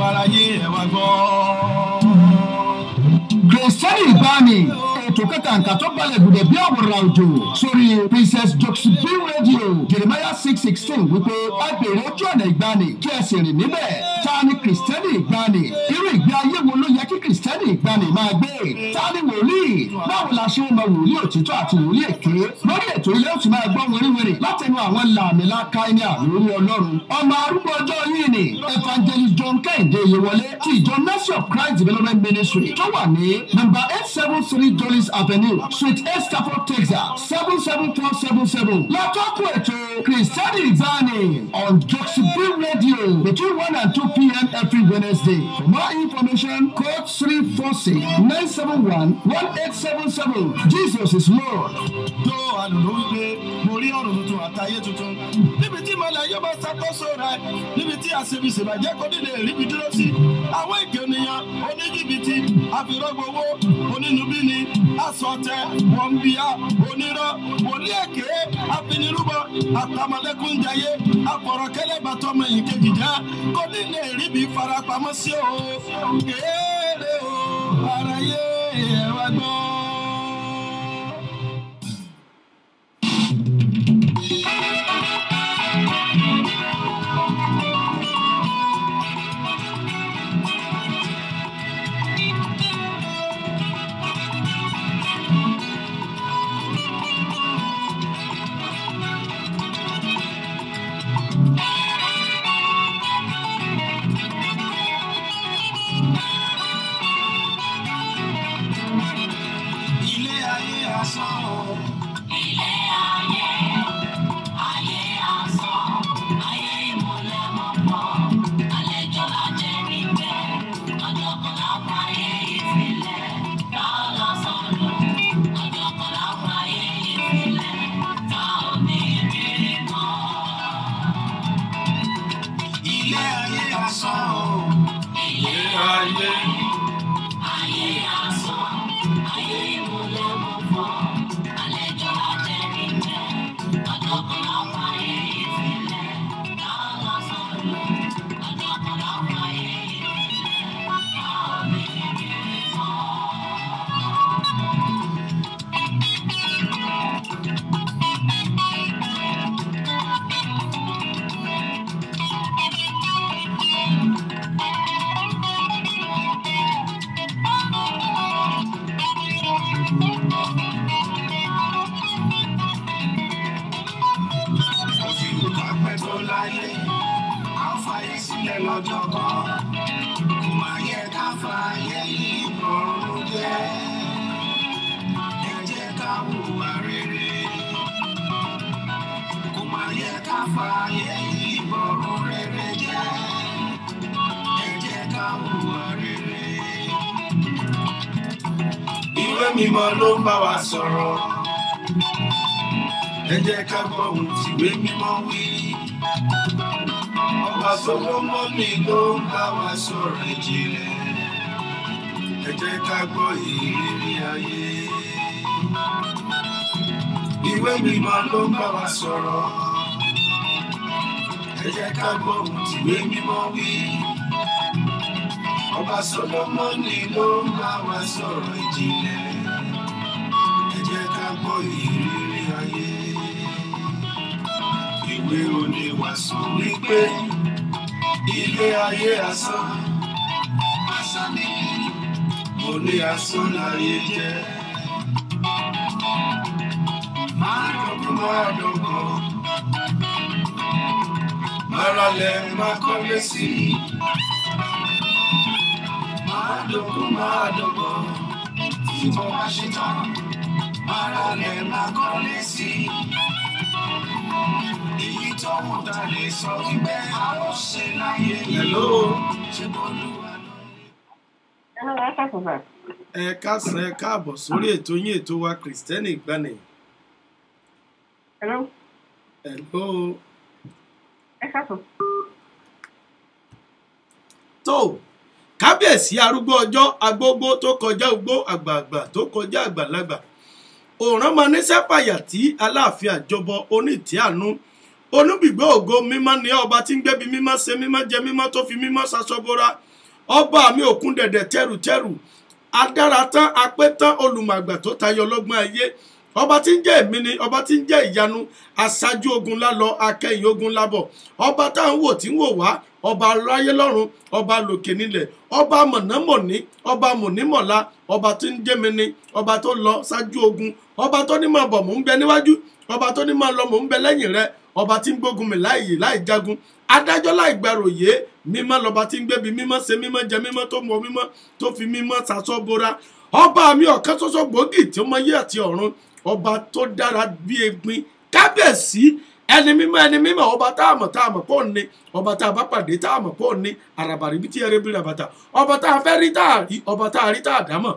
aráyé ẹ wá gbọ́. Kristẹni ìgbàanì ètò kẹtàǹkà tó balẹ̀ gùdẹ̀ bí àwòrán òjò sórí Princess Joxby Radio Jeremiah 6:16 wípé ẹ bèrè ojú ọ̀nà ìgbàanì kí ẹ sì rìn níbẹ̀. Ta ni Kristẹni ìgbàanì? Irú ìgbé ayé wo ló yẹ kí Kristẹni ìgbàanì máa gbé? Ta ni wòlíì? Báwo la ṣe ń mọ wòlíì òtítọ́ àti wòlíì èké? Lórí ètò ilé òtún máa gbọ́ wẹ́rẹ́wẹ́rẹ́ látẹnu àwọn làmìlaka ẹni àlórí Ọlọ́run. Ọmọ arúgbó ọjọ́ yìí ni Evangelist John Kẹ́hìndé Yewọlé ti ìjọ Mercy of Christ Development Ministry tó wà ní number 873 Dulles Avenue, Suite 8, Stafford, Texas 77477. Látọ́kùn ètò Kristẹni ìgbàanì on Joxby Radio between 1 and 2 p.m. every Wednesday. For more information, code 346-971-1877. Jesus is Lord. Tó àlùlù wípé mo rí ọ̀run tuntun àtayé tuntun. Níbi tí ìmọ̀lẹ̀ yóò bá ṣàkóso rẹ̀, níbi tí àṣebìṣèbàjẹ́ kò nílé ríbi dúró sí. Àwọn èké ènìyàn oníjìbìtì, àfìrọ́gbowó, onínúbíni, asọ̀tẹ̀, wọ̀nbíà, onírọ́, wòlíì èké, àfinirúbọ, àtàmọ̀lẹ́kúnjayé, àfọ̀rọ̀kẹ́lẹ́ bàtọ́mọ yìí kejì jẹ́. Kò nílé ríbi farapamọ́ sí o. Kéèrè o, aráyé ẹ wá gbọ́. Mímọ́ ló ń bá wa sọ̀rọ̀. Ẹ jẹ́ ká gbọ́ ohun tìwé mímọ́ wí. Ọba Sólómọ́nì ló ń bá wa sọ̀rọ̀ ìjìnlẹ̀. Ẹ jẹ́ ká gbọ́ ìrírí ayé. Ìwé mímọ́ ló ń bá wa sọ̀rọ̀. Ẹ jẹ́ ká gbọ́ ohun tìwé mímọ́ wí. Ọba Sólómọ́nì ló ń bá wa sọ̀rọ̀ ìjìnlẹ̀. Ẹ jẹ́ ká gbọ́ ìrírí ayé. Ìwé oníwàásù wípé ilé ayé asán. Asán ni mo ní asán láyé jẹ́. Máa dọ̀gbọ́n. Máa ralẹ̀ máa kọ́lé sí i. Máa dọ̀gbọ́n. Tí mo bá ṣe tán. Ara lè máa kọ́lé sí. Èyí tó mú ta lè sọ wípé a ó ṣe láyé yìí. Ṣé Olúwa ló ní? Ẹ káàsán, ẹ káàbọ̀ sórí ètò yín, ètò wa Kristẹni ìgbàanì. Hello. Ẹ káàsán. Tó kábíyèsí arúgbó ọjọ́ agbógbó tó kọjá ogbó àgbààgbà tó kọjá àgbàlagbà. Òràn máa ní sẹ́pàyà tí aláàfin àjọbọ onítìánú onúbìgbé ògo mímọ́ ni ọba tí ń gbébi mímọ́ ṣe mímọ́ jẹ mímọ́ tó fi mímọ́ ṣaṣọ bora ọba mi òkun dẹ̀dẹ̀ tẹ́rùtẹ́rù adára tán apẹ́ tán olùmọ̀gbà tó tayọ lọ́gbọ́n ayé ọba tí ń jẹ́ èmi ni ọba tí ń jẹ́ ìyanu aṣáájú ogun lálọ akẹ́yìn ogun lábọ̀ ọba tá à ń wò tí ń wò wá ọba aráyé lọ́run ọba lòkè nílẹ̀ ọba mọ̀nàmọ̀ní ọba mọ̀nímọ̀lá ọba tí ń jẹ́ mi ni ọba tó lọ ṣáájú ogun ọba tó ní máa bọ̀ mò ń bẹ níwájú ọba tó ní máa lọ mò ń bẹ lẹ́yìn rẹ ọba tí ń gbógun mi láìyè láì jagun adájọ́ láì gbàròyé mímọ́ lọ́ba tí ń gbébi mímọ́ ṣe mímọ́ jẹ mímọ́ tó mọ mímọ́ tó fi mímọ́ ṣaṣọ bora ọba mi ọ̀kan ṣoṣo gbòógì tí ó mọ ayé àti ọ̀run ọba tó dára bí egbin kábíyèsí ẹni mímọ́ ọba tá a mọ̀ pọ̀ ní ọba tá a bá pàdé tá a mọ̀ pọ̀ ní àràbàrí bí tí ẹrẹ́ bí rabata ọba tá a fẹ́ rí tá a rí ọba tá a rí tá a dámọ̀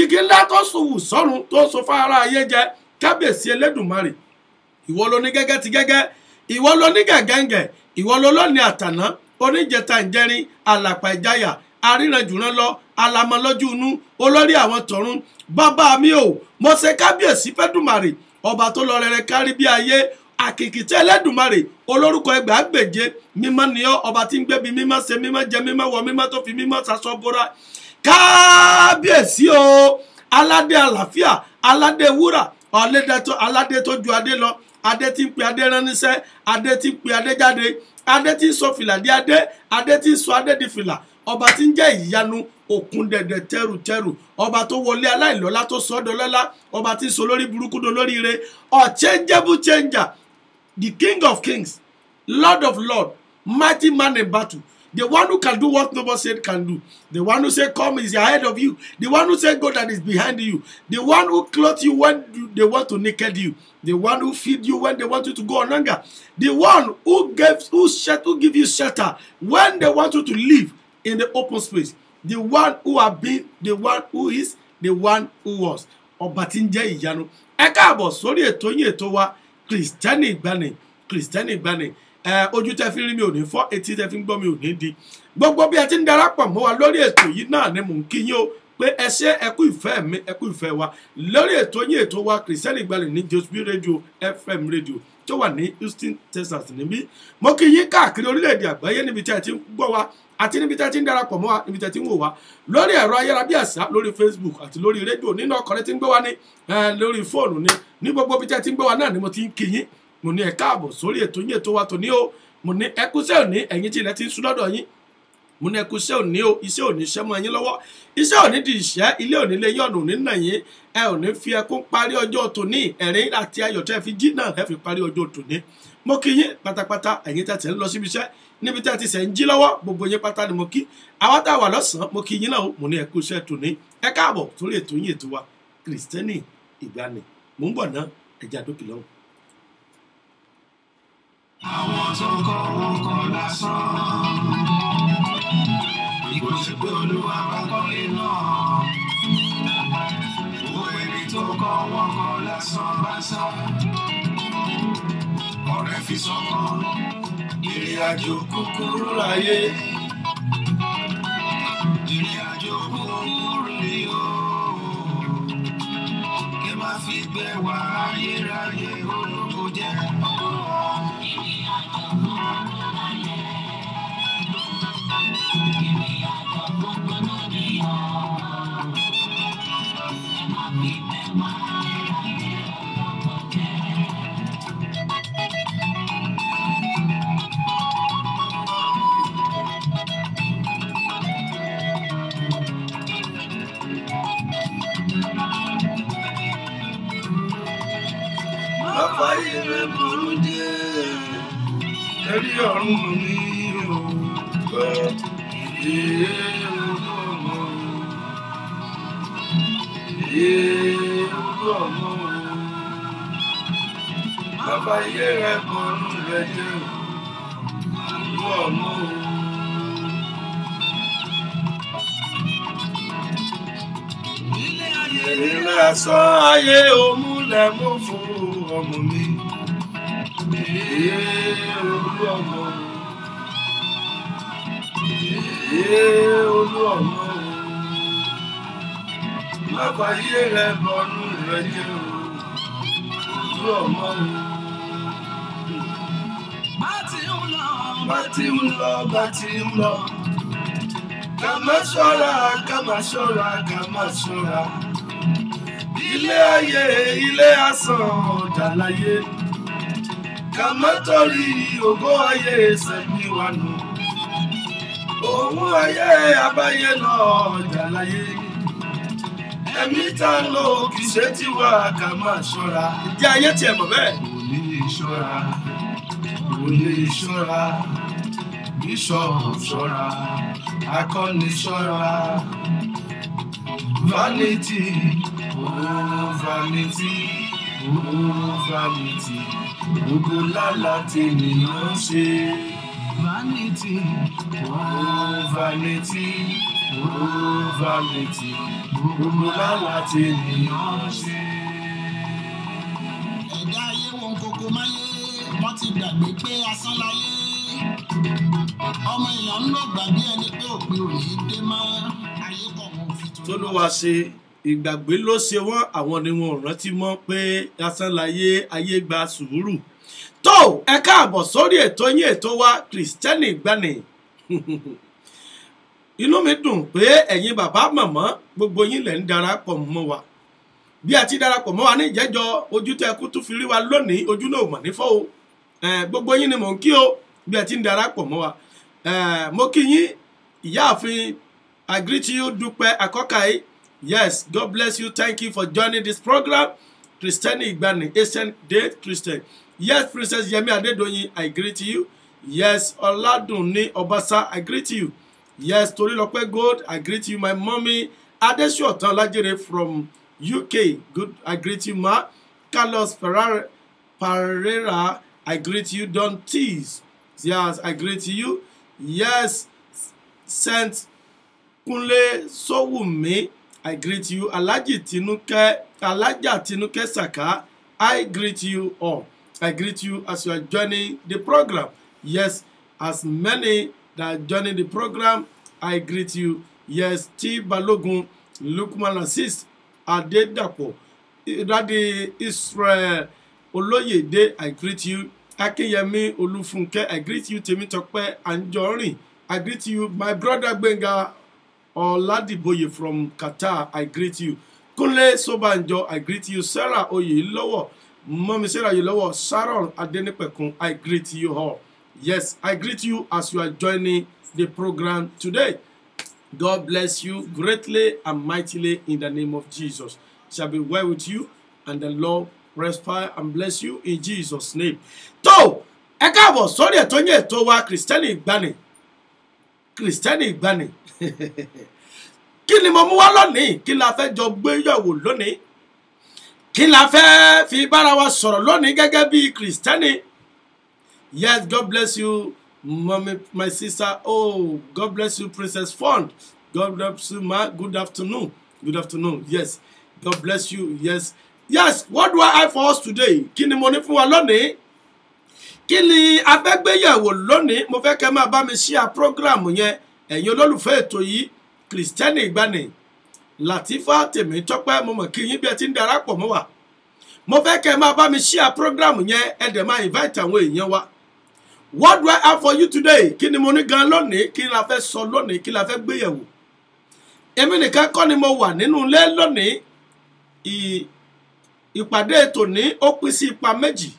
igi ńlá tó sòwò sọ́run tó so fara ayé jẹ kábíyèsí Ẹlẹ́dùmarè ìwọ ló ní gẹ́gẹ́ ti gẹ́gẹ́ ìwọ ló ní gẹ̀gẹ́ngẹ̀ ìwọ ló lónìí àtàná oníjẹta ìjẹrin àlàpà ìjáyà àríranjùrán lọ alamọlọ́jú inú olórí àwọn tọ̀run bàbá mi ò mo ṣe kábíyèsí fẹ́dùmarè ọba tó lọ rẹrẹ kárí bí ayé àkìkìtẹ́ Ẹlẹ́dùmarè olórúkọ ẹgbàágbèje mímọ́ ni ọ́ ọba tí ń gbébi mímọ́ ṣe mímọ́ jẹ mímọ́ wọ mímọ́ tó fi mímọ́ ṣaṣọ bora kábíyèsí o aládé àlàáfíà aládé wúrà aládé tó ju adé lọ adé tí ń pe adé ránníṣẹ́ adé tí ń pe adé jáde adé tí ń sọ fìlà di adé adé tí ń sọ adé di fìlà ọba tí ń jẹ́ ìyanu òkun dẹ̀dẹ̀ tẹ́rùtẹ́rù ọba tó wọlé aláìlọ́lá tó sọ dọlọ́lá ọba tí ń sọ lórí burúkú dolórí ire unchangeable changer the king of kings lord of lords mighty man in battle the one who can do what nobody said can do the one who say come is ahead of you the one who say go that is behind you the one who clothe you when they want to naked you the one who feed you when they want you to go on hunger the one who give you shelter when they want you to live in the open space the one who have been the one who is the one who was ọba tí ń jẹ́ ìyanu ẹ káàbọ̀ sórí ètò yín ètò wa Kristẹni Ìgbàanì ojú tẹ́ fi rí mi ò ní fọ́ etí tẹ́ fi ń gbọ́ mi ò ní di gbogbo bí ẹ ti ń darapọ̀ mọ́ wa lórí ètò yìí náà ni mò ń kí yín o pé ẹ ṣé ẹ kú ìfẹ́ mi ẹ kú ìfẹ́ wa lórí ètò yín ètò wa Kristẹni Ìgbàanì ní Josby Radio FM radio tó wà ní Houston Texas níbí mo kí yín káàkiri orílẹ̀-èdè àgbáyé níbi tí ẹ ti ń gbọ́ wa àti níbi tí ẹ ti ń darapọ̀ mọ́ wa níbi tí ẹ ti ń wò wá lórí ẹ̀rọ ayárabíàṣá lórí Facebook àti lórí rédíò nínú ọkọ̀ tí ń gbé wa ní lórí fóònù ní gbogbo bí tí ẹ ti ń gbé wa náà ni mo ti ń kí yín mo ní ẹ káàbọ̀ sórí ètò yín ètò wa tòní o mo ní ẹ kúṣẹ́ òní ẹ̀yin tí ilẹ̀ ti ń sún lọ́dọ̀ yín mo ní ẹ kúṣẹ́ òní o iṣẹ́ òní ṣẹ́ mọ́ yín lọ́wọ́ iṣẹ́ òní di ìṣẹ́ ilé òní lé yín ọ̀nà òní nà yín ẹ òní fi ẹkún parí ọjọ́ tòní ẹ̀rín àti ayọ̀ tẹ́ fi jí náà ẹ fi parí ọjọ́ tòní mo kí yín pátápátá ẹ̀yin tẹ́ ti ń lọ síbi iṣẹ́ níbi tẹ́ ti sẹ̀ ń jí lọ́wọ́ gbogbo yín pátá ni mo kí àwa tá a wà lọ́sàn-án mo kí yín náà mo ní ẹ kúṣẹ́ tòní ẹ káàbọ̀ sórí ètò yín ètò wa Kristẹni Ìgbàanì mò ń bọ̀ ná ẹ̀jẹ̀ àdókè lọ́hùn. Àwọn tó kọ́ wọn kọ́ lásán. Ìgò ṣe pé Olúwa bá kọ́lé náà. Owó ẹni tó kọ́ wọn kọ́ lásán bá sá. Ọ̀rẹ́ fi sọ́kàn. Ìrìn àjò kúkúrú láyé. Ìrìn àjò kúkúrú ni ó. Kí má fi gbé wa ayérayé olóko jẹ́. Fáyé burú díẹ̀, ẹ̀rí ọ̀run mi ò gbọ́ ìdíyẹ ọmọ. Bàbá iye rẹ̀ kọ̀ọ̀nù rẹ̀ jẹ́ òkú ọmọ. Ilé asán ayé òmùlẹ̀ mú fún ọmọ mi. Olú ọmọ. Olú ọmọ. Bàbá iye rẹ̀ kọ̀ọ̀nù rẹ̀ jẹ́ olú ọmọ. Bá ti ń lọ. ká má ṣọ́ra ká má ṣọ́ra ká má ṣọ́ra ilé ayé ilé asán ọjà láyé ká má torí ògo ayé sẹ́mi wà nù òun ayé abáyé lọ ọjà láyé ẹ̀mí tá ń lò kì í ṣe tiwa ká má ṣọ́ra ìdí ayé tiẹ̀ mọ̀ bẹ́ẹ̀ kò lè ṣọ́ra bíṣọ̀bù ṣọ́ra akọni ṣọ́ra vanity oh vanity oh vanity gbogbo lálá tènìyàn ṣe vanity oh vanity oh vanity gbogbo lálá tènìyàn ṣe. ẹ̀dá ayé wọn kókó máyé wọ́n ti gbàgbé pé asán láyé ọmọ èèyàn ń lọ gbàgbé ẹni pé òpin òní dé mọ́ ayé kọ̀ wọ́n fi tó. tó ló wá ṣe ìgbàgbé ló ṣe wọ́n àwọn ni wọn ò rántí mọ́ pé asán láyé ayé gba sùúrù. tó ẹ káàbọ̀ sórí ètò yín ètò wa Kristẹni Ìgbàanì inú mi dùn pé ẹ̀yin bàbá màmá gbogbo yín lẹ̀ ń darapọ̀ mọ́ wa bí a ti darapọ̀ mọ́ wa ní ìjẹ́jọ́ ojú tẹ́ kú tún fi rí wa lónìí ojú náà mọ̀ nífọ̀ o gbogbo yín ni mò ń kí o bí a ti ń darapọ̀ mọ́ wa mo kí yín ìyáàfin I greet you Dúpẹ́ Akọ́kàí yes God bless you thank you for joining this program Kristẹni Ìgbàanì Ancient Date Christian yes Princess Yemi Adédoyin I greet you yes Ọládùnní Ọbaṣá I greet you yes Torílọpẹ́ Gold I greet you my mommy Adéṣọ̀tàn Lájèrè from UK good I greet you ma Carlos Pereira I greet you Don Tease yes I greet you yes Saint Kunle Sowumi I greet you Alhaja Tinúkẹ́ Saka I greet you all I greet you as you are joining the program yes as many that are joining the program I greet you yes T Balogun Lukman Asis Adedapo Daddy Israel Olóyèdé I greet you Akínyẹmí Olúfúnkẹ́ I greet you Tèmítọ́pẹ́ Anjorin I greet you my brother Gbénga Ọládìbóyè from Qatar I greet you Kúnlé Sọ́bànjọ I greet you Sarah Oyèlọ́wọ̀ Mọ́mí Sarah Oyèlọ́wọ̀ Sharon Adénípẹ̀kun I greet you all yes I greet you as you are joining the program today. God bless you greatly and mightily in the name of Jesus. It shall be well with you and the Lord respire and bless you in Jesus' name. tó ẹ káàbọ̀ sórí ètò yín ètò wa Kristẹni Ìgbàanì Kristẹni Ìgbàanì kí ni mo mú wá lónìí kí la fẹ́ jọ gbé yẹ̀wò lónìí kí la fẹ́ fi bára wa sọ̀rọ̀ lónìí gẹ́gẹ́ bí Kristẹni. Yes, God bless you mommy my sister oh God bless you Princess Fund God bless you ma good afternoon yes God bless you yes what do I have for us today kí ni mo ní fún wa lónìí kí ni a fẹ́ gbé yẹ̀wò lónìí mo fẹ́ kẹ́ máa bá mi share program yẹn ẹ̀yin olólùfẹ́ ètò yìí Kristẹni Ìgbàanì Latifa Tèmítọ́pẹ́ mo mọ̀ kí yín bí ẹ ti ń darapọ̀ mọ́ wa mo fẹ́ kẹ́ máa bá mi share program yẹn ẹ dẹ̀ máa invite àwọn èèyàn wa. What do I have for you today? Kí ni mo ní gan lónìí? Kí la fẹ́ sọ lónìí? Kí la fẹ́ gbé yẹ̀wò? Èmi nìkan kọ́ ni mo wà nínú ilé lónìí. Ìpàdé tòní ó pín sí ipa méjì.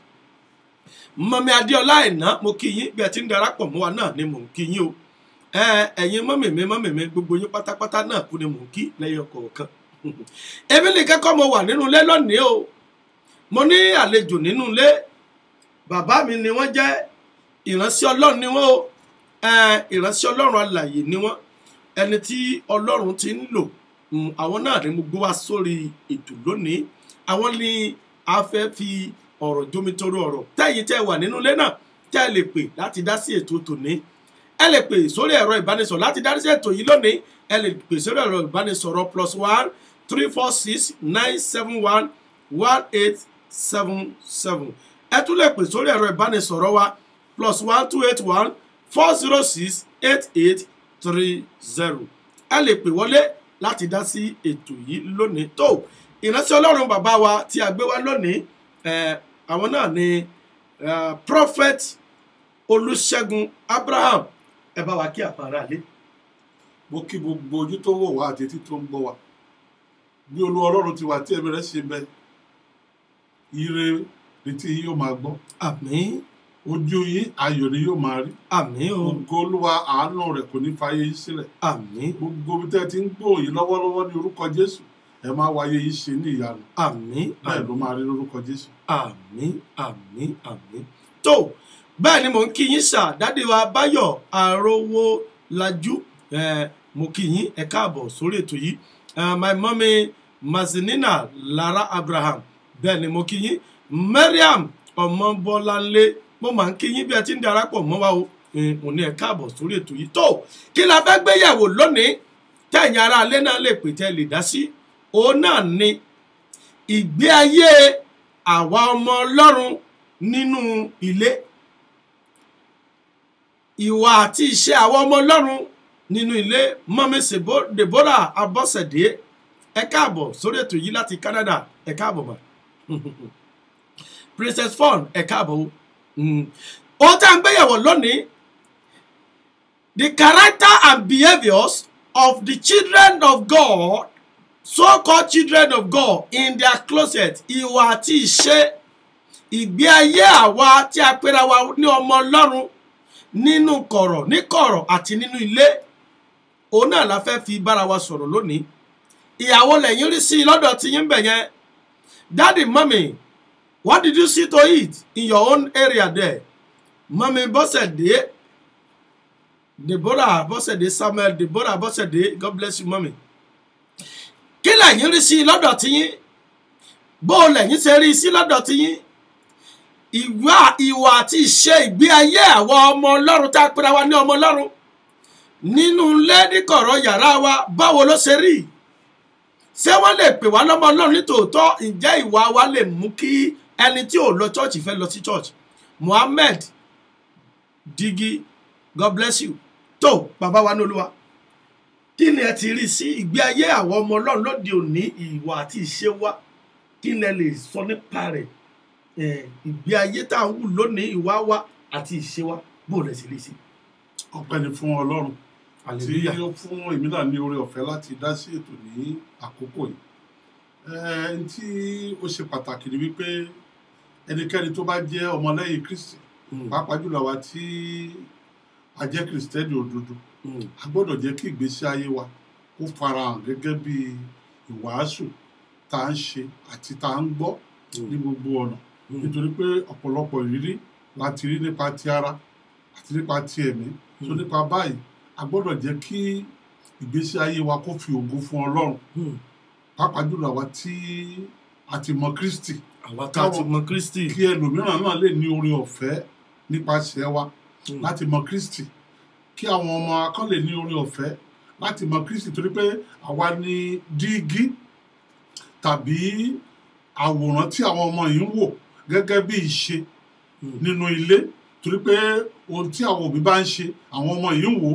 Mọ́mí Adéọlá Àìná mo kí yín bí ẹ ti ń darapọ̀ mọ́ wa náà ni mò ń kí yín o. Ẹ̀yin mọ́mì mi gbogbo yín pátápátá náà kú ni mò ń kí lẹ́yìn kọ̀ọ̀kan. Èmi nìkan kọ́ mo wà nínú ilé lónìí o. Mo ní àlejò nínú ilé. Bàbá mi ni wọ́n jẹ́. Ìránṣẹ́ Ọlọ́run ni wọ́n o ìránṣẹ́ Ọlọ́run alààyè ni wọ́n ẹni tí Ọlọ́run ti ń lò àwọn náà ni mo gbé wá sórí ètò lónìí àwọn ni a fẹ́ fi ọ̀rọ̀ jomitoro ọ̀rọ̀ tẹ́yìn tẹ́ wà nínú ilé náà tẹ́ ẹ lè pè láti dá sí ètò tòní ẹ lè pè sórí ẹ̀rọ ìbánisọ̀rọ̀ láti dá sí ètò yìí lónìí ẹ lè pè sórí ẹ̀rọ ìbánisọ̀rọ̀ +1 346 971 1877 ẹ tún lè pè sórí ẹ̀rọ ìbánisọ̀rọ̀ wa +1 281 406 8830 ẹ lè pè wọlé láti dá sí ètò yìí lónìí tó ìránṣẹ́ Ọlọ́run bàbá wa tí a gbé wá lónìí àwọn náà ni Prophet Olúṣẹ́gun Abraham ẹ bá wa kí àpárá lé. mo kí gbogbo ojú tó wò wá àti etí tó ń gbọ́ wa bí Olúwa Ọlọ́run ti wà tí ẹ̀mí rẹ̀ ṣe bẹ ire retí yín yóò máa gbọ́ àmín ojú yín ayọ̀ ni yóò máa rí àmín o ògo Olúwa àánú rẹ̀ kò ní fàyè yín sílẹ̀ àmín gbogbo bí tẹ́ ti ń gbọ́ yìí lọ́wọ́lọ́wọ́ ní orúkọ Jésù ẹ máa wáyé yín ṣe ní ìyanu àmín bẹ́ẹ̀ ló máa rí lórúkọ Jésù. àmín àmín àmín tó bẹ́ẹ̀ ni mò ń kí yín sà dádì wa Báyọ̀ Arówólájú mo kí yín ẹ káàbọ̀ sórí ètò yìí my mommy Mazinina Lara Abraham bẹ́ẹ̀ ni mo kí yín Mariam Ọmọbọ́láńlé mo máa ń kí yín bí ẹ ti ń darapọ̀ mọ́ wa o mo ní ẹ káàbọ̀ sórí ètò yìí tó kí la fẹ́ gbé yẹ̀wò lónìí tẹ̀yin ará alẹ́ náà lè pè tẹ́ lè dá sí òun náà ni ìgbé ayé àwa ọmọ Ọlọ́run nínú ilé ìwà àti ìṣe àwọn ọmọ Ọlọ́run nínú ilé mọ́mí Deborah Abọ́sẹ̀dé ẹ káàbọ̀ sórí ètò yìí láti Canada ẹ káàbọ̀ bá Princess Fon ẹ káàbọ̀ ó tá à ń gbéyàwó lónìí the character and behaviours of the children of God so-called children of God in their closet ìwà àti ìṣe ìgbé ayé àwa tí a pera wa ní ọmọ Ọlọ́run nínú kọ̀rọ̀ ní kọ̀rọ̀ àti nínú ilé òun náà la fẹ́ fi bára wa sọ̀rọ̀ lónìí ìyàwó lẹ́yìn rí sí lọ́dọ̀ tí yín bẹ̀ yẹn daddy mommy what did you see to eat in your own area there mommy Bọ́sẹ̀dé Deborah Bọ́sẹ̀dé Samuel Deborah Bọ́sẹ̀dé God bless you mommy kí lẹ́yìn rí sí lọ́dọ̀ tí yín bó lẹ́yìn ṣe rí sí lọ́dọ̀ tí yín ìwà àti ìṣe ìgbé ayé àwọn ọmọ Ọlọ́run tá a pera wa ní ọmọ Ọlọ́run nínú ilé níkọ̀rọ̀ yàrá wa báwo ló ṣe rí ṣé wọ́n lè pè wá lọ́mọ Ọlọ́run nítòótọ́ ǹjẹ́ ìwà wa lè mú kí ẹni tí ò lọ church fẹ́ lọ sí church Muhammed Digi God bless you tó bàbá wa ní Olúwa kí ni ẹ ti rí sí ìgbé ayé àwọn ọmọ Ọlọ́run lóde òní ìwà àti ìṣe wa kí ni ẹ lè sọ nípa rẹ̀ ìgbé ayé tá à ń wù lónìí ìwà wa àti ìṣe wa bó lẹ sì rí sí. ọpẹ́ ni fún Ọlọ́run tí ó fún èmi náà ní oore ọ̀fẹ́ láti dá sí ètò ní àkókò yìí tí ó ṣe pàtàkì ni wípé ẹnikẹ́ni tó bá jẹ́ ọmọlẹ́yìn Kristi pàápàá jùlọ àwa tí a jẹ́ Kristẹni òdodo a gbọ́dọ̀ jẹ́ kí ìgbésí ayé wa kó farahàn gẹ́gẹ́ bí ìwàásù tá à ń ṣe àti tá à ń gbọ́ ní gbogbo ọ̀nà nítorí pé ọ̀pọ̀lọpọ̀ ìrírí láti rí nípa ti ara àti nípa ti ẹ̀mí tó nípa báyìí a gbọ́dọ̀ jẹ́ kí ìgbésí ayé wa kó fi ògo fún Ọlọ́run pàápàá jùlọ àwa tí a ti mọ Kristi àwa tá a ti mọ Kristi kí ẹlòmíràn náà lè ní oore ọ̀fẹ́ nípasẹ̀ wa láti mọ Kristi kí àwọn ọmọ akọ́ lè ní oore ọ̀fẹ́ láti mọ Kristi torí pé àwa ni dígí tàbí àwòrán tí àwọn ọmọ yìí ń wò gẹ́gẹ́ bí ìṣe nínú ilé torí pé ohun tí àwọn òbí bá ń ṣe àwọn ọmọ yìí ń wò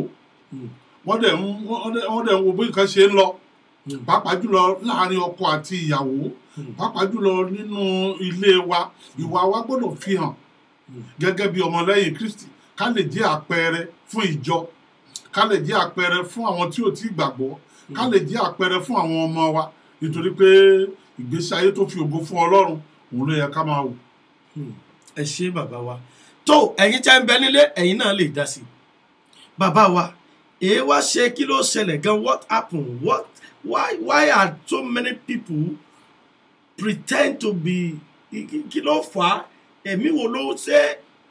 wọ́n dẹ̀ ń wo bí nǹkan ṣe ń lọ pàápàá jùlọ láàrin ọkọ àti ìyàwó pàápàá jùlọ nínú ilé wa ìwà wa gbọ́dọ̀ fi hàn gẹ́gẹ́ bí ọmọlẹ́yìn Kristi ká lè jẹ́ àpẹẹrẹ fún ìjọ ká lè jẹ́ àpẹẹrẹ fún àwọn tí ò tí gbàgbọ́ ká lè jẹ́ àpẹẹrẹ fún àwọn ọmọ wa nítorí pé ìgbésí ayé tó fi ògo fún Ọlọ́run òun ló yẹ ká máa wò. ẹ ṣé bàbá wa tó ẹ̀yin tẹ́ ń bẹ nílé ẹ̀yin náà lè dá sí i bàbá wa èé wá ṣe kí ló ṣẹlẹ̀ gan what happened why are so many people pretend to be kí ló fà á ẹ̀mí wo ló ṣe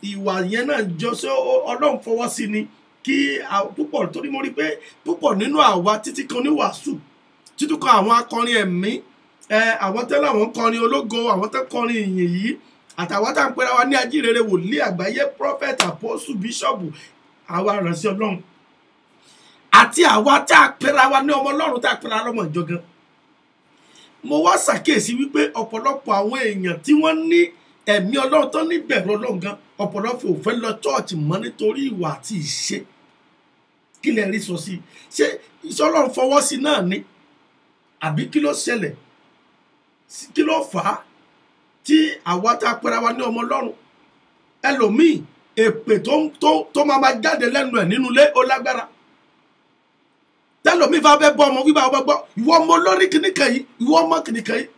ìwà yẹn náà jọ ṣé Ọlọ́run fọwọ́ sí ni kí púpọ̀ torí mo rí pé púpọ̀ nínú àwa títí kan ní wàásù títí kan àwọn akọrin ẹ̀mí àwọn tẹ́lẹ̀ àwọn kọrin ológo àwọn tẹ́ kọrin ìyìn yìí àtàwọn tá à ń pera wa ní ajíhìnrere wòlíì àgbáyé prophet apostle bishop àwa ìránṣẹ́ Ọlọ́run àti àwa tá a pera wa ní ọmọ Ọlọ́run tá a pera lọ́mọ ìjọ gan mo wá ṣàkíyèsí wípé ọ̀pọ̀lọpọ̀ àwọn èèyàn tí wọ́n ní ẹ̀mí Ọlọ́run tó ní bẹ̀rù Ọlọ́run gan ọ̀pọ̀lọpọ̀ ò fẹ́ lọ chọ́ọ̀chì mọ́ nítorí ìwà àti ìṣe kí lẹ rí sọ sí ṣé iṣẹ́ Ọlọ́run fọwọ́ sí náà ni àbí kí ló ṣẹlẹ̀ kí ló fà á tí àwa tá a pera wa ní ọmọ Ọlọ́run ẹlòmíì èpè tó máa jáde lẹ́nu ẹ̀ nínú ilé ó lágbára tẹ́lọ̀mí bá fẹ́ bọ́ ọmọ wíwá ọmọ gbọ́ ìwọ ọmọ olórí kìnnìkan yìí ìwọ ọmọ kìnnìkan yìí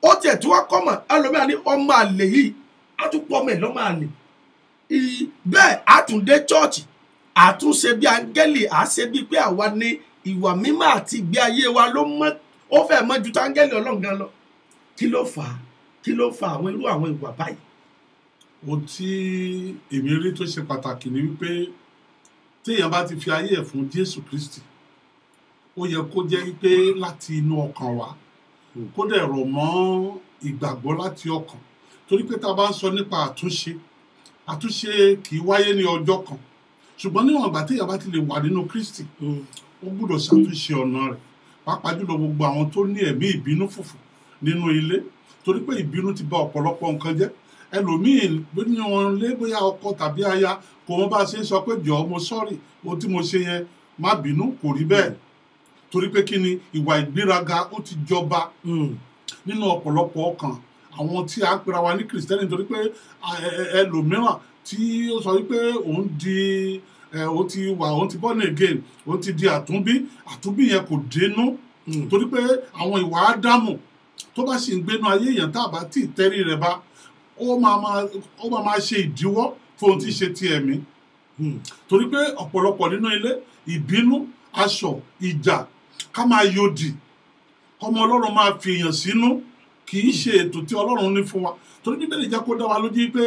ó tiẹ̀ tí wọ́n kọ́ mọ̀ ẹlòmíà ní ọmọ àlè yìí á tún pọ̀ ọmọ ẹ̀ lọ́mọ àlè bẹ́ẹ̀ àtúndé chọ́ọ̀chì àtúnṣe bí áńgẹ́lì àṣẹ bíi pé àwa ní ìwà mímọ́ àti ìgbé ayé wa ló mọ́ ó fẹ́ mọ́ ju táńgẹ́lì ọlọ́run gan lọ kí ló fà á àwọn irú àwọn ìwà báyìí. ohun tí èmi rí tó ṣe pàtàkì ni wípé téèyàn bá ti fi ayé ẹ̀ fún Jésù Kristi ó yẹ kó jẹ́ wípé láti inú ọkàn wa kó dẹ̀ rọ̀ mọ́ ìgbàgbọ́ láti ọkàn torí pé tá a bá ń sọ nípa àtúnṣe kì í wáyé ní ọjọ́ kan ṣùgbọ́n níwọ̀n ìgbà téèyàn bá ti lè wà nínú Kristi ó gbọ́dọ̀ ṣàtúnṣe ọ̀nà rẹ̀ pàápàá jùlọ gbogbo àwọn tó ní ẹ̀mí ìbínú fùfù nínú ilé torí pé ìbínú ti bà ọ̀pọ̀lọpọ̀ nǹkan jẹ́ ẹlòmíì ní wọn lé bóyá ọkọ tàbí aya kò wọ́n bá ṣe ń sọ pé jọ̀ọ́ mo sọ́ọ̀rì ohun tí mo ṣe yẹn má bínú kò rí bẹ́ẹ̀ torí pé kí ni ìwà ìgbéraga ó ti jọba nínú ọ̀pọ̀lọpọ̀ ọkàn àwọn tí a ń pera wa ní kìrìsìtẹ́nì torí pé ẹlòmíràn tí ó sọ wípé òun ti born again òun ti di àtúnbí yẹn kò dénú torí pé àwọn ìwà ádámù tó bá sì ń gbénu ayé èèyàn tá a bá tí ì tẹ́rí rẹ̀ bá ó máa ṣe ìdíwọ́ fún ohun tí ṣe ti ẹ̀mí torí pé ọ̀pọ̀lọpọ̀ nínú ilé ìbínú aṣọ ìjà ká máa yòdì ọmọ ọlọ́run máa fi èèyàn sínú kì í ṣe ètò tí ọlọ́run ní fún wa torí bíbélì jẹ́ kó dá wa lójú pé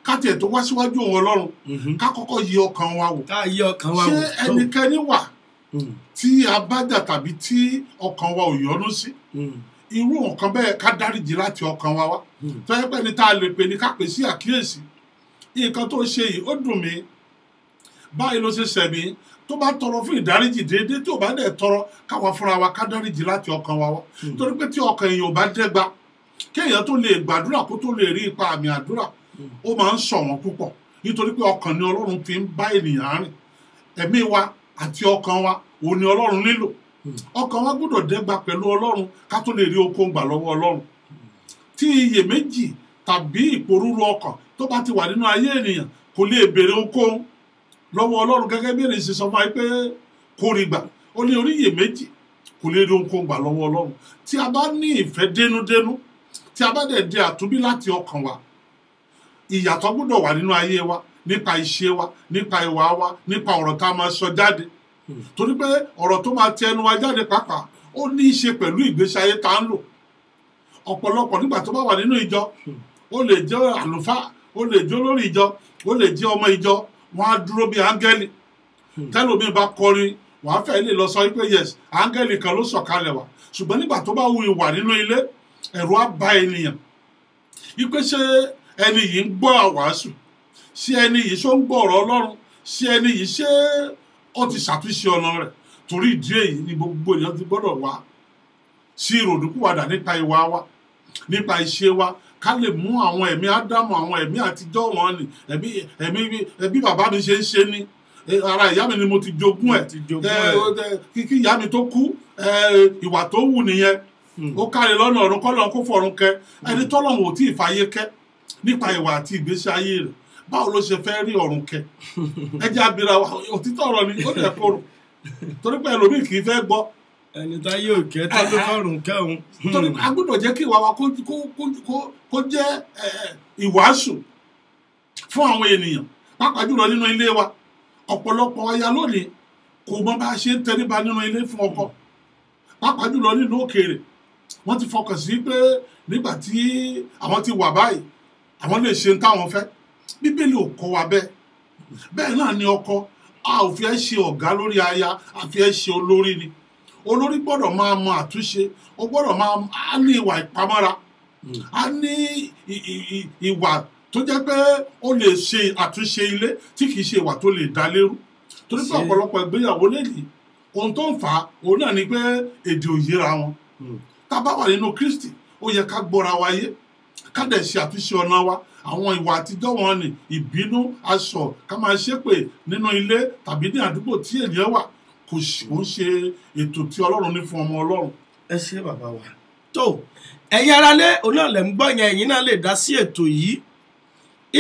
ká tiẹ̀ tó wá síwájú òun ọlọ́run ká kọ́kọ́ yí ọkàn wa wò ṣé ẹnikẹ́ni wà tí a bá jà tàbí tí ọkàn wa ò yọ́nú sí irú nǹkan bẹ́ẹ̀ ká dáríjì láti ọkàn wa wá tó yẹ pé ní tá a lè pè ní ká pè sí àkíyèsí nǹkan tó ṣe yìí ó dùn mí báyìí ló ṣe ṣẹ̀mí tó bá tọrọ fún ìdáríjì déédéé tí ò bá dẹ̀ tọrọ káwa fúnra wa ká dáríjì láti ọkàn wa wá torí pé tí ọkàn èèyàn ò bá dẹ́gba kéèyàn tó lè gbàdúrà kó tó lè rí ipa àmì àdúrà ó máa ń ṣọ̀wọ́n púpọ̀ nítorí pé ọkàn ni ọlọ́run fi ń bá ènìyàn rìn ẹ̀mí wa àti ọkàn wa òun ni ọlọ́run nílò ọkàn wa gbọ́dọ̀ dẹ́gba pẹ̀lú ọlọ́run ká tó lè rí okun gbà lọ́wọ́ ọlọ́run tí iyèméjì tàbí ìpòrúru ọkàn tó bá ti wà nínú ayé ènìyàn kò lè béèrè okun lọ́wọ́ ọlọ́run gẹ́gẹ́ bí èrè ṣe sọ fún wa pé kò rí gbà ó ní orí iyèméjì kò lè rí okun gbà lọ́wọ́ ọlọ́run tí a bá ní ìfẹ́ dénúdénú tí a bá dẹ̀ di àtúnbí láti ọkàn wa ìyàtọ̀ gbọ́dọ̀ wà nínú ayé wa nípa ìṣe wa nípa ìwà wa nípa ọ̀rọ̀ tá a máa sọ jáde torí pé ọ̀rọ̀ tó máa ti ẹnu wa jáde pàápàá ó ní í ṣe pẹ̀lú ìgbésí ayé tá a ń lò ọ̀pọ̀lọpọ̀ nígbà tó bá wà nínú ìjọ ó lè jẹ́ àlùfáà ó lè jẹ́ olórí ìjọ ó lè jẹ́ ọmọ ìjọ wọn á dúró bí áńgẹ́lì tẹ́lómi bá kọrin wàá fẹ́ lè lọ sọ wípé yes áńgẹ́lì kan ló sọ̀kalẹ̀ wá ṣùgbọ́n nígbà tó bá wu ìwà nínú ilé ẹ̀rù á bá ènìyàn wípé ṣé ẹni yìí ń gbọ́ àwàásù ṣé ẹni yìí ṣó ń gbọ́ ọ̀rọ̀ ọlọ́run ṣé ẹni yìí ṣé ó ti ṣàtúnṣe ọ̀nà rẹ̀ torí ìdí èyí ni gbogbo èèyàn ti gbọ́dọ̀ wá sí ìrònúpìwàdà nípa ìwà wa nípa ìṣe wa ká lè mú àwọn ẹ̀mí ádámù àwọn ẹ̀mí àtijọ́ wọn ni ẹ̀mí bàbá mi ṣe ń ṣe ni ara ìyá mi ni mo ti jogún ẹ̀ kí ìyá mi tó kú ìwà tó wù nìyẹn ó káre lọ́nà ọ̀run kọ́ lọ́n kó fọ̀run kẹ́ ẹni tọ́lọ́run ò tí ì fàyè kẹ́ nípa ìwà àti ìgbésí ayé rẹ̀ báwo ló ṣe fẹ́ rí ọ̀run kẹ́ ẹ jẹ́ abira wa òtítọ́ ọ̀rọ̀ ni ó dẹ̀ kóró torí pé ẹlòmíì kì í fẹ́ gbọ́. ẹni tá yóò kẹ́ tó ló fọ̀run kẹ́ òun. torí a gbọ́dọ̀ jẹ́ kí ìwà wa kó jẹ́ ìwàásù fún àwọn ènìyàn pàápàá jùlọ nínú ilé wa ọ̀pọ̀lọpọ̀ aya lónìí kò mọ bá a ṣe ń tẹríba nínú ilé fún ọkọ pàápàá jùlọ nínú òkèèrè wọ́n ti fọkàn sí pé nígbà tí àwọn ti wà báyìí àwọn lè ṣe ń táwọn fẹ́ bíbélì ò kọ́ wa bẹ́ẹ̀ náà ni ọkọ a ò fi ẹ́ ṣe ọ̀gá lórí aya a fi ẹ́ ṣe olórí ni olórí gbọ́dọ̀ máa mọ àtúnṣe ó gbọ́dọ̀ máa ní ìwà ìpamọ́ra a ní ìwà tó jẹ́ pé ó lè ṣe àtúnṣe ilé tí kìí ṣe ìwà tó lè dá lérú torí pé ọ̀pọ̀lọpọ̀ ìgbéyàwó lèyí ohun tó ń fà á òun náà ni pé èdè ò yéra wọn tá a bá wà nínú Kristi ó yẹ ká gbọ́ra wa yé ká dẹ̀ ṣe àtúnṣe ọ̀nà wa àwọn ìwà àtijọ́ wọn ni ìbínú aṣọ ká máa ṣépè nínú ilé tàbí ní àdúgbò tí ènìyàn wà kò ń ṣe ètò tí Ọlọ́run ní fún ọmọ Ọlọ́run. ẹ ṣé bàbá wa tó ẹ̀yin aráalé òun náà lè ń gbọ́ yẹn ẹ̀yin náà lè dá sí ètò yìí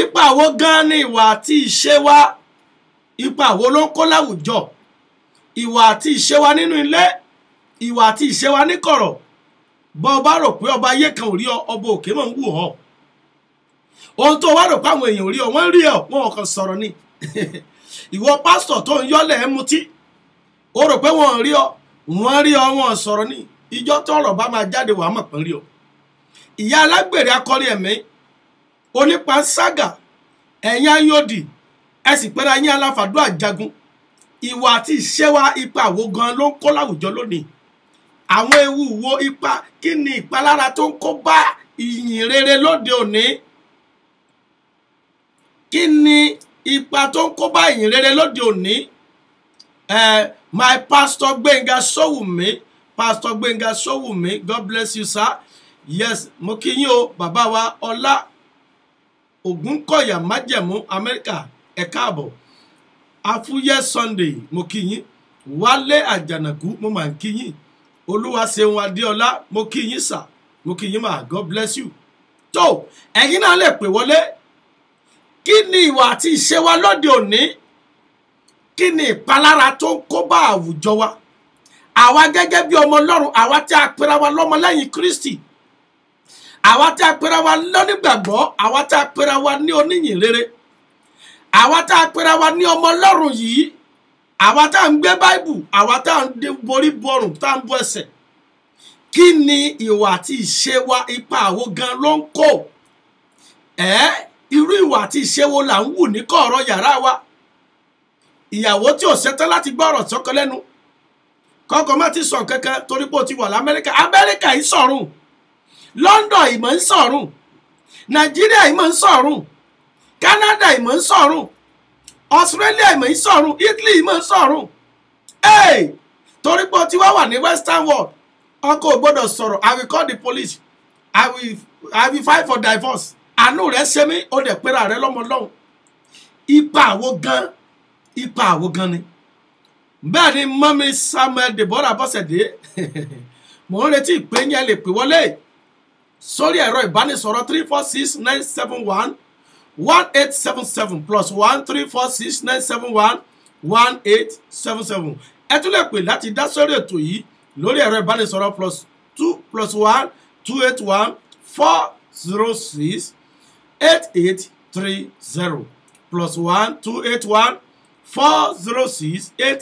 ipa wo gan ni ìwà àti ìṣe wa ipa wo ló ń kó láwùjọ ìwà àti ìṣe wa nínú ilé ìwà àti ìṣe wa níkọ̀rọ̀ bọ́ ọ bá rò pé ọba ayé kan ò rí ọ ọba òkè mọ̀ ń wù ọ́ ohun tó wá rò pé àwọn èèyàn ò rí ọ wọ́n rí ọ wọn ò kàn sọ̀rọ̀ ni ìwọ pásítọ̀ tó ń yọ́lẹ̀ ẹ́ mutí ó rò pé wọn ò rí ọ wọ́n rí ọ wọn ò sọ̀rọ̀ ni ìjọ tó ọ̀rọ̀ bá máa jáde wàá mọ̀ pé rí ọ ìyá alágbèrè akọrin ẹ̀mí onípanṣágà ẹ̀yin ayọ̀dì ẹ sì pẹ́ra yín aláfàdúrà jagun ìwà àti ìṣe wa ipa wo gan ló ń kó láwùjọ lónìí àwọn ewu wo ipa kí ni ìpalára tó ń kó bá ìyìn rere lóde òní kí ni ipa tó ń kó bá ìyìn rere lóde òní my pastor Gbenga Sowunmi pastor Gbenga Sowunmi God bless you sir yes mo kí yín o bàbá wa Ọlá Ògúnkọ̀yà májẹ̀mú Amẹ́ríkà ẹ káàbọ̀ Afúyẹ́ Sunday mo kí yín Wálé Àjànàkú mo máa ń kí yín Olúwaṣeun Adéọlá mo kí yín sà mo kí yín mà God bless you tó ẹ̀yin náà lè pè wọlé kí ni ìwà àti ìṣe wa lóde òní kí ni ìpalára tó ń kó bá àwùjọ wa àwa gẹ́gẹ́ bí ọmọ Ọlọ́run àwa tí a pera wa lọ́mọlẹ́yìn Kristi àwa tí a pera wa lónígbàgbọ́ àwa tí a pera wa ní oníyìn rere àwa tí a pera wa ní ọmọ Ọlọ́run yìí àwa tá à ń gbé báìbù àwa tá à ń borí bọrùn tá à ń bọ ẹsẹ̀ kí ni ìwà àti ìṣe wa ipa àwo gan ló ń kó irú ìwà àti ìṣe wo là ń wù ní kọ̀ọ̀rọ̀ yàrá wa ìyàwó tí ò ṣetán láti gbọ́ ọ̀rọ̀ sọ́kọ lẹ́nu kọ́kọ́ má ti sọ kankan torí pé ó ti wà l'Amẹ́ríkà Amẹ́ríkà yìí sọ̀rùn London ìmọ̀ ń sọ̀rùn Nàìjíríà ìmọ̀ ń sọ̀rùn Canada ìmọ̀ ń sọ̀rùn Australia ìmọ̀ ń sọ̀rùn Italy ìmọ̀ ń sọ̀rùn torí pé ó ti wá wà ní Western world ọkọ ò gbọ́dọ̀ sọ̀rọ̀ I will call the police I will fight for divorce àánú rẹ̀ ṣe mí ó dẹ̀ pera rẹ̀ lọ́mọ lọ́hùn ipa àwo gan ni bẹ́ẹ̀ ni mọ́mí Samuel Deborah Bọ́sẹ̀dé mò ń retí ìpè yẹn lè pè wọlé sórí ẹ̀rọ ìbánisọ̀rọ̀ 346-971-1877 +1 346-971-1877 ẹ tún lè pè láti dá sórí ètò yìí lórí ẹ̀rọ ìbánisọ̀rọ̀ +2+1 281-406-8830 +1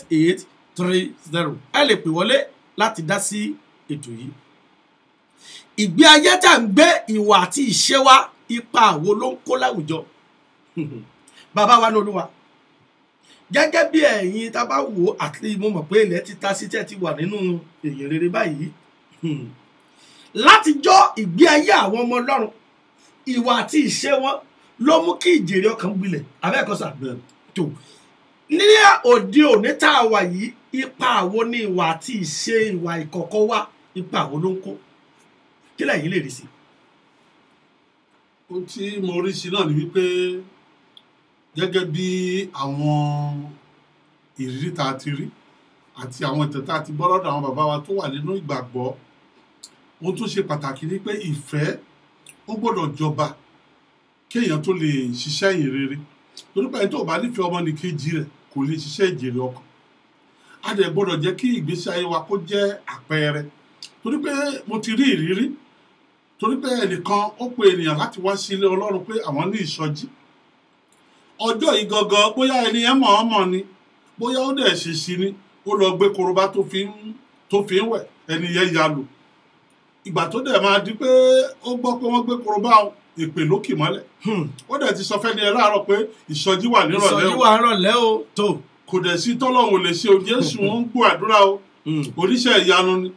281-406-8830 ẹ lè pè wọlé láti dá sí ètò yìí ìgbé ayé tá ń gbé ìwà àti ìṣe wa ipa wo ló ń kó láwùjọ bàbá wa ní Olúwa gẹ́gẹ́ bí ẹ̀yin tá bá wò àti mo mọ̀ pé ilẹ̀ ti ta sí tẹ́ ti wà nínú èyàn rere báyìí láti jọ ìgbé ayé àwọn ọmọ Ọlọ́run ìwà àti ìṣe wọn ló mú kí ìjèrè ọkàn gbilẹ̀ abẹ́ẹ̀kọ́sà tó ní òde òní tá a wà yìí ipa wo ni ìwà àti ìṣe ìwà ìkọ̀kọ̀ wa ipa wo ló ń kó kí lẹ́yìn lè rí sí. ohun tí mo rí sí náà ni wípé gẹ́gẹ́ bí àwọn ìrírí tá a ti rí àti àwọn ìtàn tá a ti gbọ́ lọ́dọ̀ àwọn bàbá wa tó wà nínú ìgbàgbọ́ ohun tó ṣe pàtàkì ni pé ìfẹ́ ó gbọ́dọ̀ jọba kéèyàn tó lè ṣiṣẹ́ ìyìn rere torí pé ẹni tó bá nífẹ̀ẹ́ ọmọnìkejì rẹ̀ kò lè ṣiṣẹ́ ìjèrè ọkàn a dẹ̀ gbọ́dọ̀ jẹ́ kí ìgbésí ayé wa kó jẹ́ àpẹẹrẹ torí pé mo ti rí ìrírí torí pé ẹnìkan ó pe ènìyàn láti wá sí ilé Ọlọ́run pé àwọn ní ìsọjí ọjọ́ yìí gangan bóyá ẹni yẹn mọ̀ ọ́n mọ̀ ni bóyá ó dẹ̀ ṣe sí ni ó lọ gbé korobá tó fi ń wẹ̀ ẹni yẹn ya lò ìgbà tó dẹ̀ máa di pé ó gbọ́ pé wọ́n gbé korobá èpè lókì mọ́lẹ̀ ó dẹ̀ ti sọ fẹ́ni ẹ láàárọ̀ pé ìsọjí wà nírọ̀lẹ́ o tó kò dẹ̀ sí tọ́lọ́run lè ṣe o Jésù ń gbọ́ àdúrà o oníṣẹ́ ìyanu ni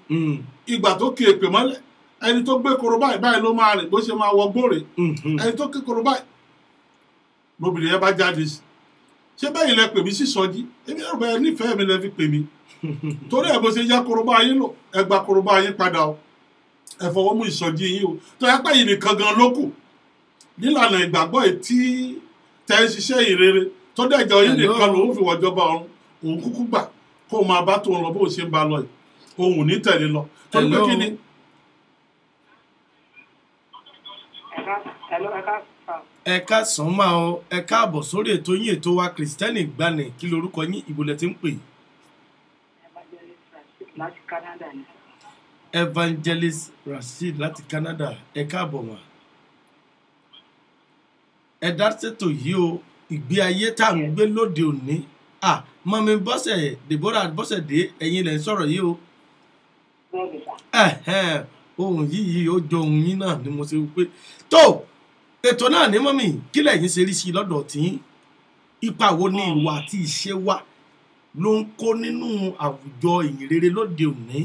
ìgbà tó kì èpè mọ́lẹ̀ ẹni tó gbé korobá báyìí ló máa rìn bó ṣe máa wọ gbòòrè ẹni tó ké korobá lóbìnrin yẹn bá jáde sí ṣé bẹ́ẹ̀ lẹ pè mí sí ìsọjí èmi ẹ̀rọ bẹ́ẹ̀ nífẹ̀ẹ́ mi lẹ fi pè mí torí ẹ̀ bó ṣe yá korobá yín lò ẹ gba korobá yín padà o ẹ fọwọ́ mú ìsọjí yín o tó yẹ pé yìí nìkan gan ló kù nílànà ìgbàgbọ́ yìí tí tẹ́ ń ṣiṣẹ́ ìrere tó dẹ̀jọ́ yìí nìkan lòun fi wọ̀jọba ọ̀run òun kúkú gbà kó o máa bá tó ń lọ bó o ṣe ń ba lọ yìí òun ò ní tẹ̀lé lọ torí pé kí ni. ẹ káàsán máa ọ ẹ káàbọ̀ sórí ètò yín ètò wa Kristẹni Ìgbàanì kí lorúkọ yín ìbò lẹ ti ń pè. láti Canada ni. Evangelist Rasheed láti Canada ẹ káàbọ̀ mà. Ẹ dá ṣètò yìí o ìgbé ayé tá à ń gbé lóde òní mọ̀mí Bọ́sẹ̀ Deborah Bọ́sẹ̀dé ẹ̀yin lẹ̀ ń sọ̀rọ̀ yìí o. Bẹ́ẹ̀ni sà. Ohun yìí ó jọ ohun yín náà ni mo ṣe wípé tó ètò náà ní mọ́mí kí lẹ̀yin ṣe rí sí i lọ́dọ̀ tí ipa wo ni ìwà àti ìṣe wa ló ń kó nínú àwùjọ ìyìn rere lóde òní.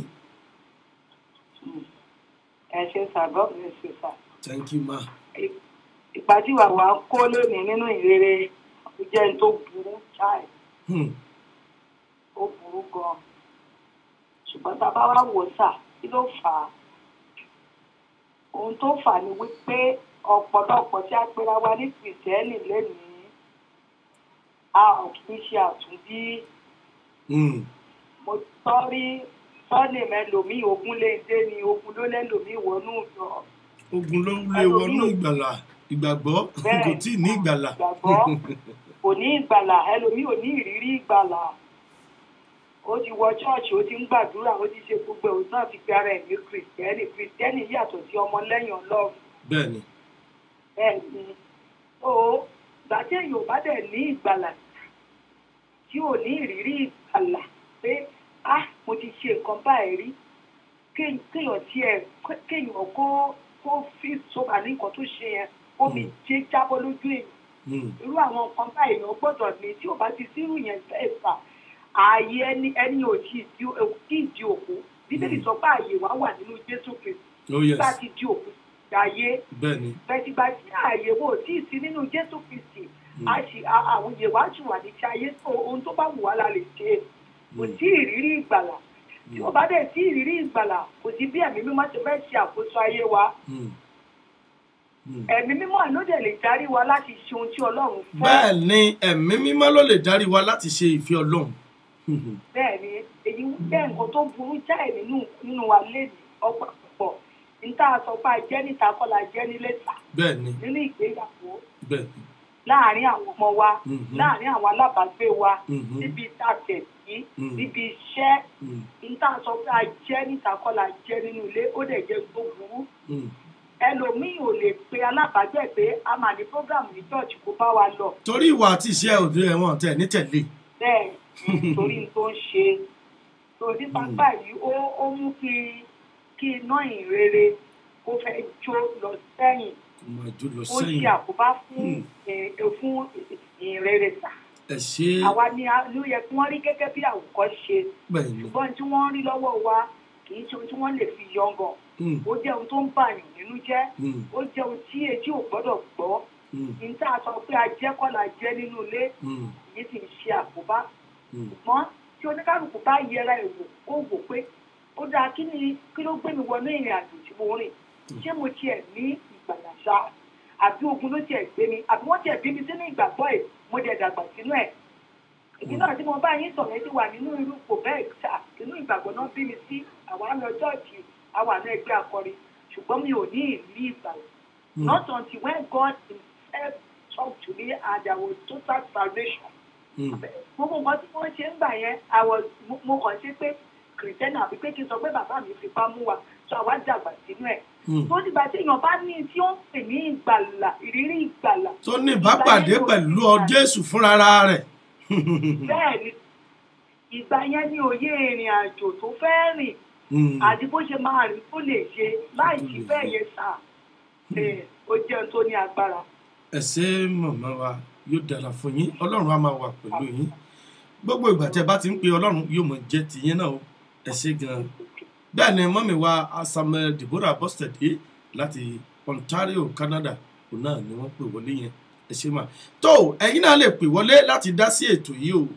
Ẹ ṣe sà, God bless you sà. Thank you ma. Ìpàdíwà wa kó lónìí nínú ìrere jẹ́ ní tó burú jáì. Ó burú gan-an. Ṣùgbọ́n tá a bá wá wò sà, kí ló fà á? Ohun tó fà á ni wípé ọ̀pọ̀lọpọ̀ tí a pera wa ní Kìrìsìtẹ́nì lónìí, a ò kì í ṣe àtúnbí. Mo sọ́rí sọ́ọ̀nì mẹ́lòmíì ogun lè dé ni ogun ló lẹ́lòmíì wọnú ìjọ. Ogun ló lè wọnú ìgbàlà ìgbàgbọ́ kò tí ì ní ìgbàlà. Ìgbàgbọ́ kò ní ìgbàlà ẹlòmíì ò ní ìrírí ìgbàlà. Ó ti wọ ṣọ́ọ̀ṣì ó ti ń gbàdúrà ó ti ṣe gbogbo ẹ̀ náà ti pe ara ẹ̀ ní Kìrìsìtẹ́nì. Kìrìsìtẹ́nì yàtọ̀ sí ọmọlẹ́yìn Ọlọ́run. Bẹ́ẹ̀ni. Bẹ́ẹ̀ni. Ó gbàtí èèyàn bá dẹ̀ ní ìgbàlà tí ò ní ìrírí ìgbàlà pé mo ti ṣe nǹkan báyìí rí kéèyàn kó fi sọ́ba ní nǹkan tó ṣe yẹn ó mi jẹ́ jábọ́ lójú èèyàn. Irú àwọn nǹkan báyìí èèyàn gbọ́dọ̀ ní tí ò bá ti sírù yẹn fẹ́ fà ààyè ẹni ò tí ì di òkú. Bíbélì sọ pé ààyè wa wà nínú Jésù Kristi bá ti di òkú ayé bẹ́ẹ̀gbà tí ààyè wo tí ì sí nínú Jésù Kristi àwọn ìyè wa jù wà ní ti ayé tó ohun tó bá wù wá la lè ṣe kò sí ìrírí ìgbàlà tí ó bá dẹ̀ sí ìrírí ìgbàlà kò sí bí ẹ̀mí mímọ́ ti fẹ́ ṣe àkóso ayé wa ẹ̀mí mímọ́ ló dẹ̀ lè darí wa láti ṣe ohun tí Ọlọ́run fẹ́. Bẹ́ẹ̀ ni ẹ̀mí mímọ́ ló lè darí wa láti ṣe ìfẹ́ Ọlọ́run. Bẹ́ẹ̀ ni èyí jẹ́ nǹkan tó burú jáì nínú wa lẹ́nu ọ̀pọ̀ níta sọ pé a jẹ́ níta kọ́ la jẹ́ nílé ta. Bẹ́ẹ̀ni. Nínú ìgbéyàwó. Bẹ́ẹ̀ni. Láàárín àwọn ọmọ wa láàárín àwọn alábàágbé wa níbi ìtàkẹ̀ yìí níbi iṣẹ́ níta sọ pé a jẹ́ níta kọ́ la jẹ́ nínú ilé ó dẹ̀ jẹ́ tó burú. Ẹlòmíì ò lè pe alábàágbé pé a máa ní program ní church kó bá wa lọ. Torí ìwà àti ìṣe òde ẹ̀wọ̀n tẹ̀ ní tẹ̀lé. Bẹ́ẹ̀ torí tó ń ṣe torí pápá yìí ó mú kí iná ìrere kó fẹ́ jó lọ sẹ́yìn ó ṣe àkóbá fún ìrere sà. Àwa ni ló yẹ kí wọ́n rí gẹ́gẹ́ bí àwòkọ́ṣe ṣùgbọ́n tí wọ́n rí lọ́wọ́ wa kì í ṣe ohun tí wọ́n lè fi yangàn ó jẹ́ ohun tó ń bàyàn nínú jẹ́ ó jẹ́ ohun tí etí ò gbọ́dọ̀ gbọ́ níta sọ pé a jẹ́ kọ́ la jẹ́ nínú ilé yìí sì ń ṣe àkóbá ṣùgbọ́n tí oníkálukú bá yẹra èwò ó wò pé ó dáa kí ló gbé mi wọnú ìrìn àjò tí mo rìn ṣé mo tiẹ̀ ní ìgbàlà ṣá àbí ogun ló tiẹ̀ gbé mi àbí wọ́n tiẹ̀ bí mi sínú ìgbàgbọ́ ẹ̀ mo dẹ̀ dàgbà sínú ẹ̀ èyí náà tí mo bá yín sọ̀rọ̀ ti wà nínú irú ipò bẹ́ẹ̀ ṣá nínú ìgbàgbọ́ náà bí mi sí àwa lọ chọ́ọ̀chì àwa náà ẹgbẹ́ akọrin ṣùgbọ́n mi ò ní ìrírí ìgbàlà not until when God himself talked to me and there was total salvation gbogbo nǹkan tí wọ́n ṣe ń gbà yẹn mo kàn ṣe pé kìrìtẹ́nì àbí pé kí n sọ pé bàbá mi fipá mú wa tó àwa dàgbà sínú ẹ̀. tó dìgbà tí èèyàn bá ní tí ó ń pè ní ìgbàlà ìrírí ìgbàlà. tó ní ìbápàdé pẹ̀lú Jésù fúnra rẹ̀. bẹ́ẹ̀ ni ìgbà yẹn ní òye ìrìn àjò tó fẹ́ rìn àti bó ṣe máa rìn tó lè ṣe láì sí bẹ́ẹ̀ yẹn sà ó jẹun tó ní agbára. ẹ ṣé màmá wa yóò dára fún yín Ọlọ́run á máa wà pẹ̀lú yín gbogbo ìgbà tí ẹ bá ti ń pe Ọlọ́run yóò mọ̀ jẹ́ tiyín náà o ẹ ṣé gan-an bẹ́ẹ̀ ni mọ́mí wa Samuel Deborah Bọ́sẹ̀dé láti Ontario Canada òun náà ni wọ́n pè wọlé yẹn ẹ ṣé mà tó ẹ̀yin náà lè pè wọlé láti dá sí ètò yìí o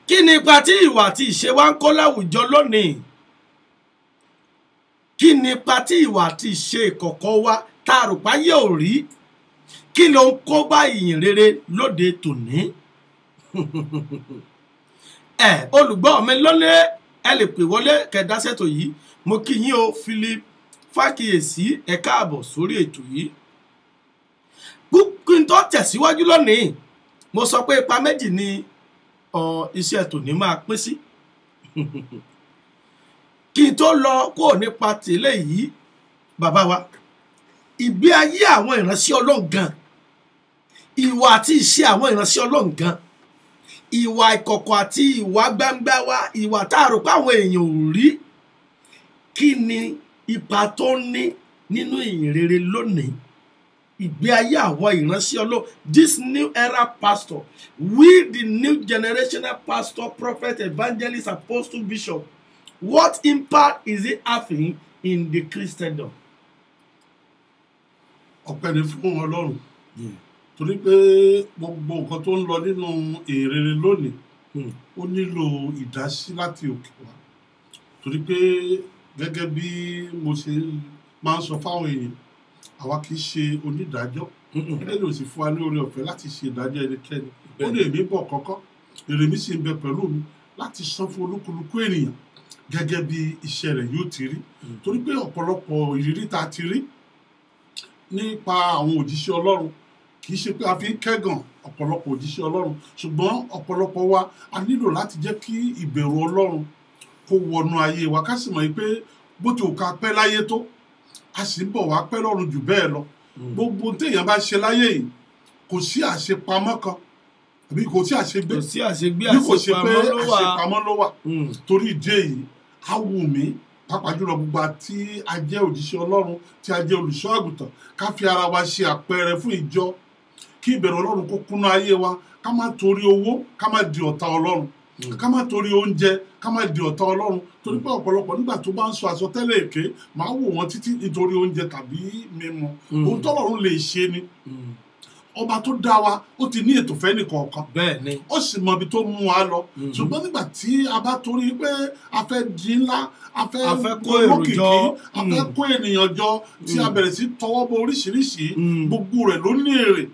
kí ni ipa tí ìwà àti ìṣe wa ń kó láwùjọ lónìí kí ni ipa tí ìwà àti ìṣe ìkọ̀kọ̀ wa tá a rò páyé ò rí kí ló ń kó bá ìyìn rere lóde tòní olùgbọ́ mi lọ́lẹ́ ẹ lè pè wọlé kẹdásẹ́tò yìí mo kí yín o Philip Fákíyèsí ẹ káàbọ̀ sórí ètò yìí kí n tó tẹ̀síwájú lónìí mo sọ pé ipa méjì ni iṣẹ́ tòní máa pín sí kí n tó lọ kó nípa tẹ́lẹ̀ yìí bàbá wa ìgbé ayé àwọn ìránṣẹ́ Ọlọ́run gan ìwà àti ìṣe àwọn ìránṣẹ́ Ọlọ́run gan ìwà ìkọ̀kọ̀ àti ìwà gbangba wa ìwà tá a rò pé àwọn èèyàn ò rí kí ni ipa tó ní nínú ìyìnrere lónìí ìgbé ayé àwọn ìránṣẹ́ Ọlọ́run this new era pastor we the new generational pastor prophet evangelist apostle bishop what impact is it having in the Christendom? ọpẹ́ ni fún Ọlọ́run torí pé gbogbo nǹkan tó ń lọ nínú ìrere lónìí ó nílò ìdásí láti òkè wá torí pé gẹ́gẹ́ bí mo ṣe máa ń sọ fáwọn èèyàn àwa kì í ṣe onídàájọ́ ẹni ò sì fún wa ní oore ọ̀fẹ́ láti ṣe ìdájọ́ ẹnikẹ́ni ó lè mí bọ̀ kọ́kọ́ èrè mi sì ń bẹ pẹ̀lú mi láti san fún olúkúlùkù ènìyàn gẹ́gẹ́ bí iṣẹ́ rẹ̀ yóò ti rí torí pé ọ̀pọ̀lọpọ̀ ìrírí tá a ti rí nípa àwọn òjíṣẹ́ Ọlọ́run kì í ṣe pé a fi ń kẹ́gàn ọ̀pọ̀lọpọ̀ òjíṣẹ́ Ọlọ́run ṣùgbọ́n ọ̀pọ̀lọpọ̀ wa a nílò láti jẹ́ kí ìbẹ̀rù Ọlọ́run kó wọnú ayé wa ká sì mọ̀ pé bó ti ò ká pẹ́ láyé tó a sì ń bọ̀ wá pẹ́ lọ́run jù bẹ́ẹ̀ lọ gbogbo téèyàn bá ṣe láyé yìí kò sí àṣepamọ́ kan àbí kò sí àṣegbé bí kò ṣe pé àṣepamọ́ ló wà torí ìdí èyí á wù mí pàápàá jùlọ gbogbo àti a jẹ́ òjíṣẹ́ Ọlọ́run tí a jẹ́ olùṣọ́ àgùntàn ká fi ara wa ṣe àpẹẹrẹ fún ìjọ kí ìbẹ̀rù Ọlọ́run kó kúnú ayé wa ká má torí owó ká má di ọ̀tá Ọlọ́run ká má torí oúnjẹ ká má di ọ̀tá Ọlọ́run torí pé ọ̀pọ̀lọpọ̀ nígbà tó bá ń sọ àsọtẹ́lẹ̀ èké máa wò wọ́n títí nítorí oúnjẹ tàbí mímu ohun tọ́lọ́run lè ṣe ni ọba tó dá wa ó ti ní ètò fẹ́ nìkọ̀ọ̀kan bẹ́ẹ̀ni ó sì mọ ibi tó mú wa lọ ṣùgbọ́n nígbà tí a bá torí pé a fẹ́ di ńlá a fẹ́ kó olókìkí a fẹ́ kó ènìyàn jọ tí a bẹ̀rẹ̀ sí tọwọ́ bọ oríṣiríṣi gbogbo rẹ̀ ló ní èrè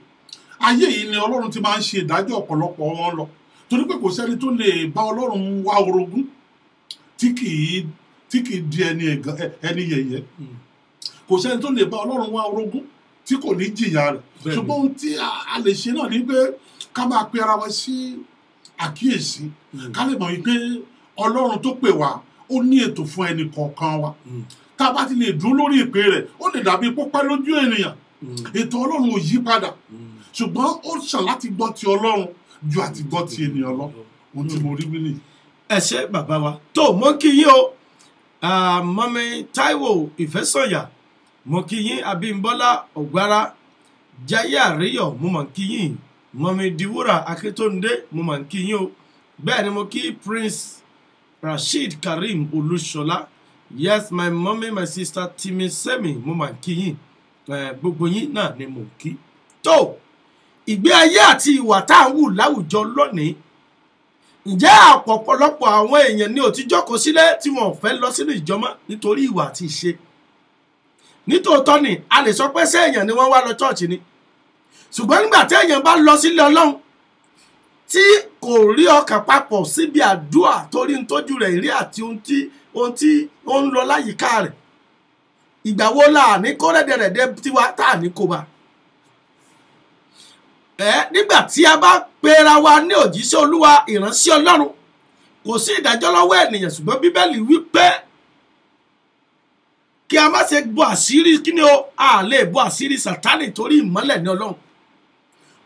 ayé yìí ni Ọlọ́run ti máa ń ṣe ìdájọ́ ọ̀pọ̀lọpọ̀ wọn lọ torí pé kò sẹ́ni tó lè bá Ọlọ́run wá orogún tí kì í di ẹni yẹ̀yẹ́ kò sẹ́ni tó lè bá Ọlọ́run wá orogún tí kò ní jìyà rẹ̀ ṣùgbọ́n ohun tí a lè ṣe náà ni pé ká máa pe ara wa sí àkíyèsí ká lè mọ̀ wípé Ọlọ́run tó pè wá ó ní ètò fún ẹnì kọ̀ọ̀kan wa tá a bá ti lè dúró lórí ìpè rẹ̀ ó lè dàbí pópẹ́ lójú ènìyàn ètò Ọlọ́run ò yí padà ṣùgbọ́n ó ṣàn láti gbọ́ ti Ọlọ́run ju àti gbọ́ ti ènìyàn lọ ohun tí mo rí wí nìyí. ẹ ṣé bàbá wa tó mọ kí yín o mọ́mí Táíwò Ìfẹ́sọ̀yà mo kí yín Abímbọ́lá Ògbára Jayé Àríyọ̀ mo mọ̀ kí yín mọ́mí Diwúrà Akíntúndé mo mọ̀ kí yín o bẹ́ẹ̀ ni mo kí Prince Rasheed Karim Olúṣọlá yes my mommy my sister Timi Semi mo mọ̀ kí yín gbogbo yín náà ni mo kí tó ìgbé ayé àti ìwà tá à ń wù láwùjọ lónìí ǹjẹ́ ọ̀pọ̀lọpọ̀ àwọn èèyàn ni ò ti jókòó sílẹ̀ tí wọn ò fẹ́ lọ sínú ìjọ mọ́ nítorí ìwà àti ìṣe nítòótọ́ ni a lè sọ pé ṣé èèyàn ni wọ́n wá lọ chọ́ọ̀chì ni ṣùgbọ́n nígbà tí èèyàn bá lọ sílé Ọlọ́run tí kò rí ọkàn papọ̀ síbi àdúrà torí ń tójú rẹ̀ rí àti ohun tí ó ń lọ láyìíká rẹ̀ ìgbà wo la ní kó rẹ́dẹ̀rẹ̀dẹ̀ tiwa tá à ní kó bá nígbà tí a bá pera wa ní òjíṣẹ́ Olúwa ìránṣẹ́ Ọlọ́run kò sí ìdájọ́ lọ́wọ́ ènìyàn ṣùgbọ́n Bíbélì wí pé kí a má ṣe bọ́ àṣírí kí ni o a lè bọ́ àṣírí Sátánì torí ìmọ́lẹ̀ ní Ọlọ́run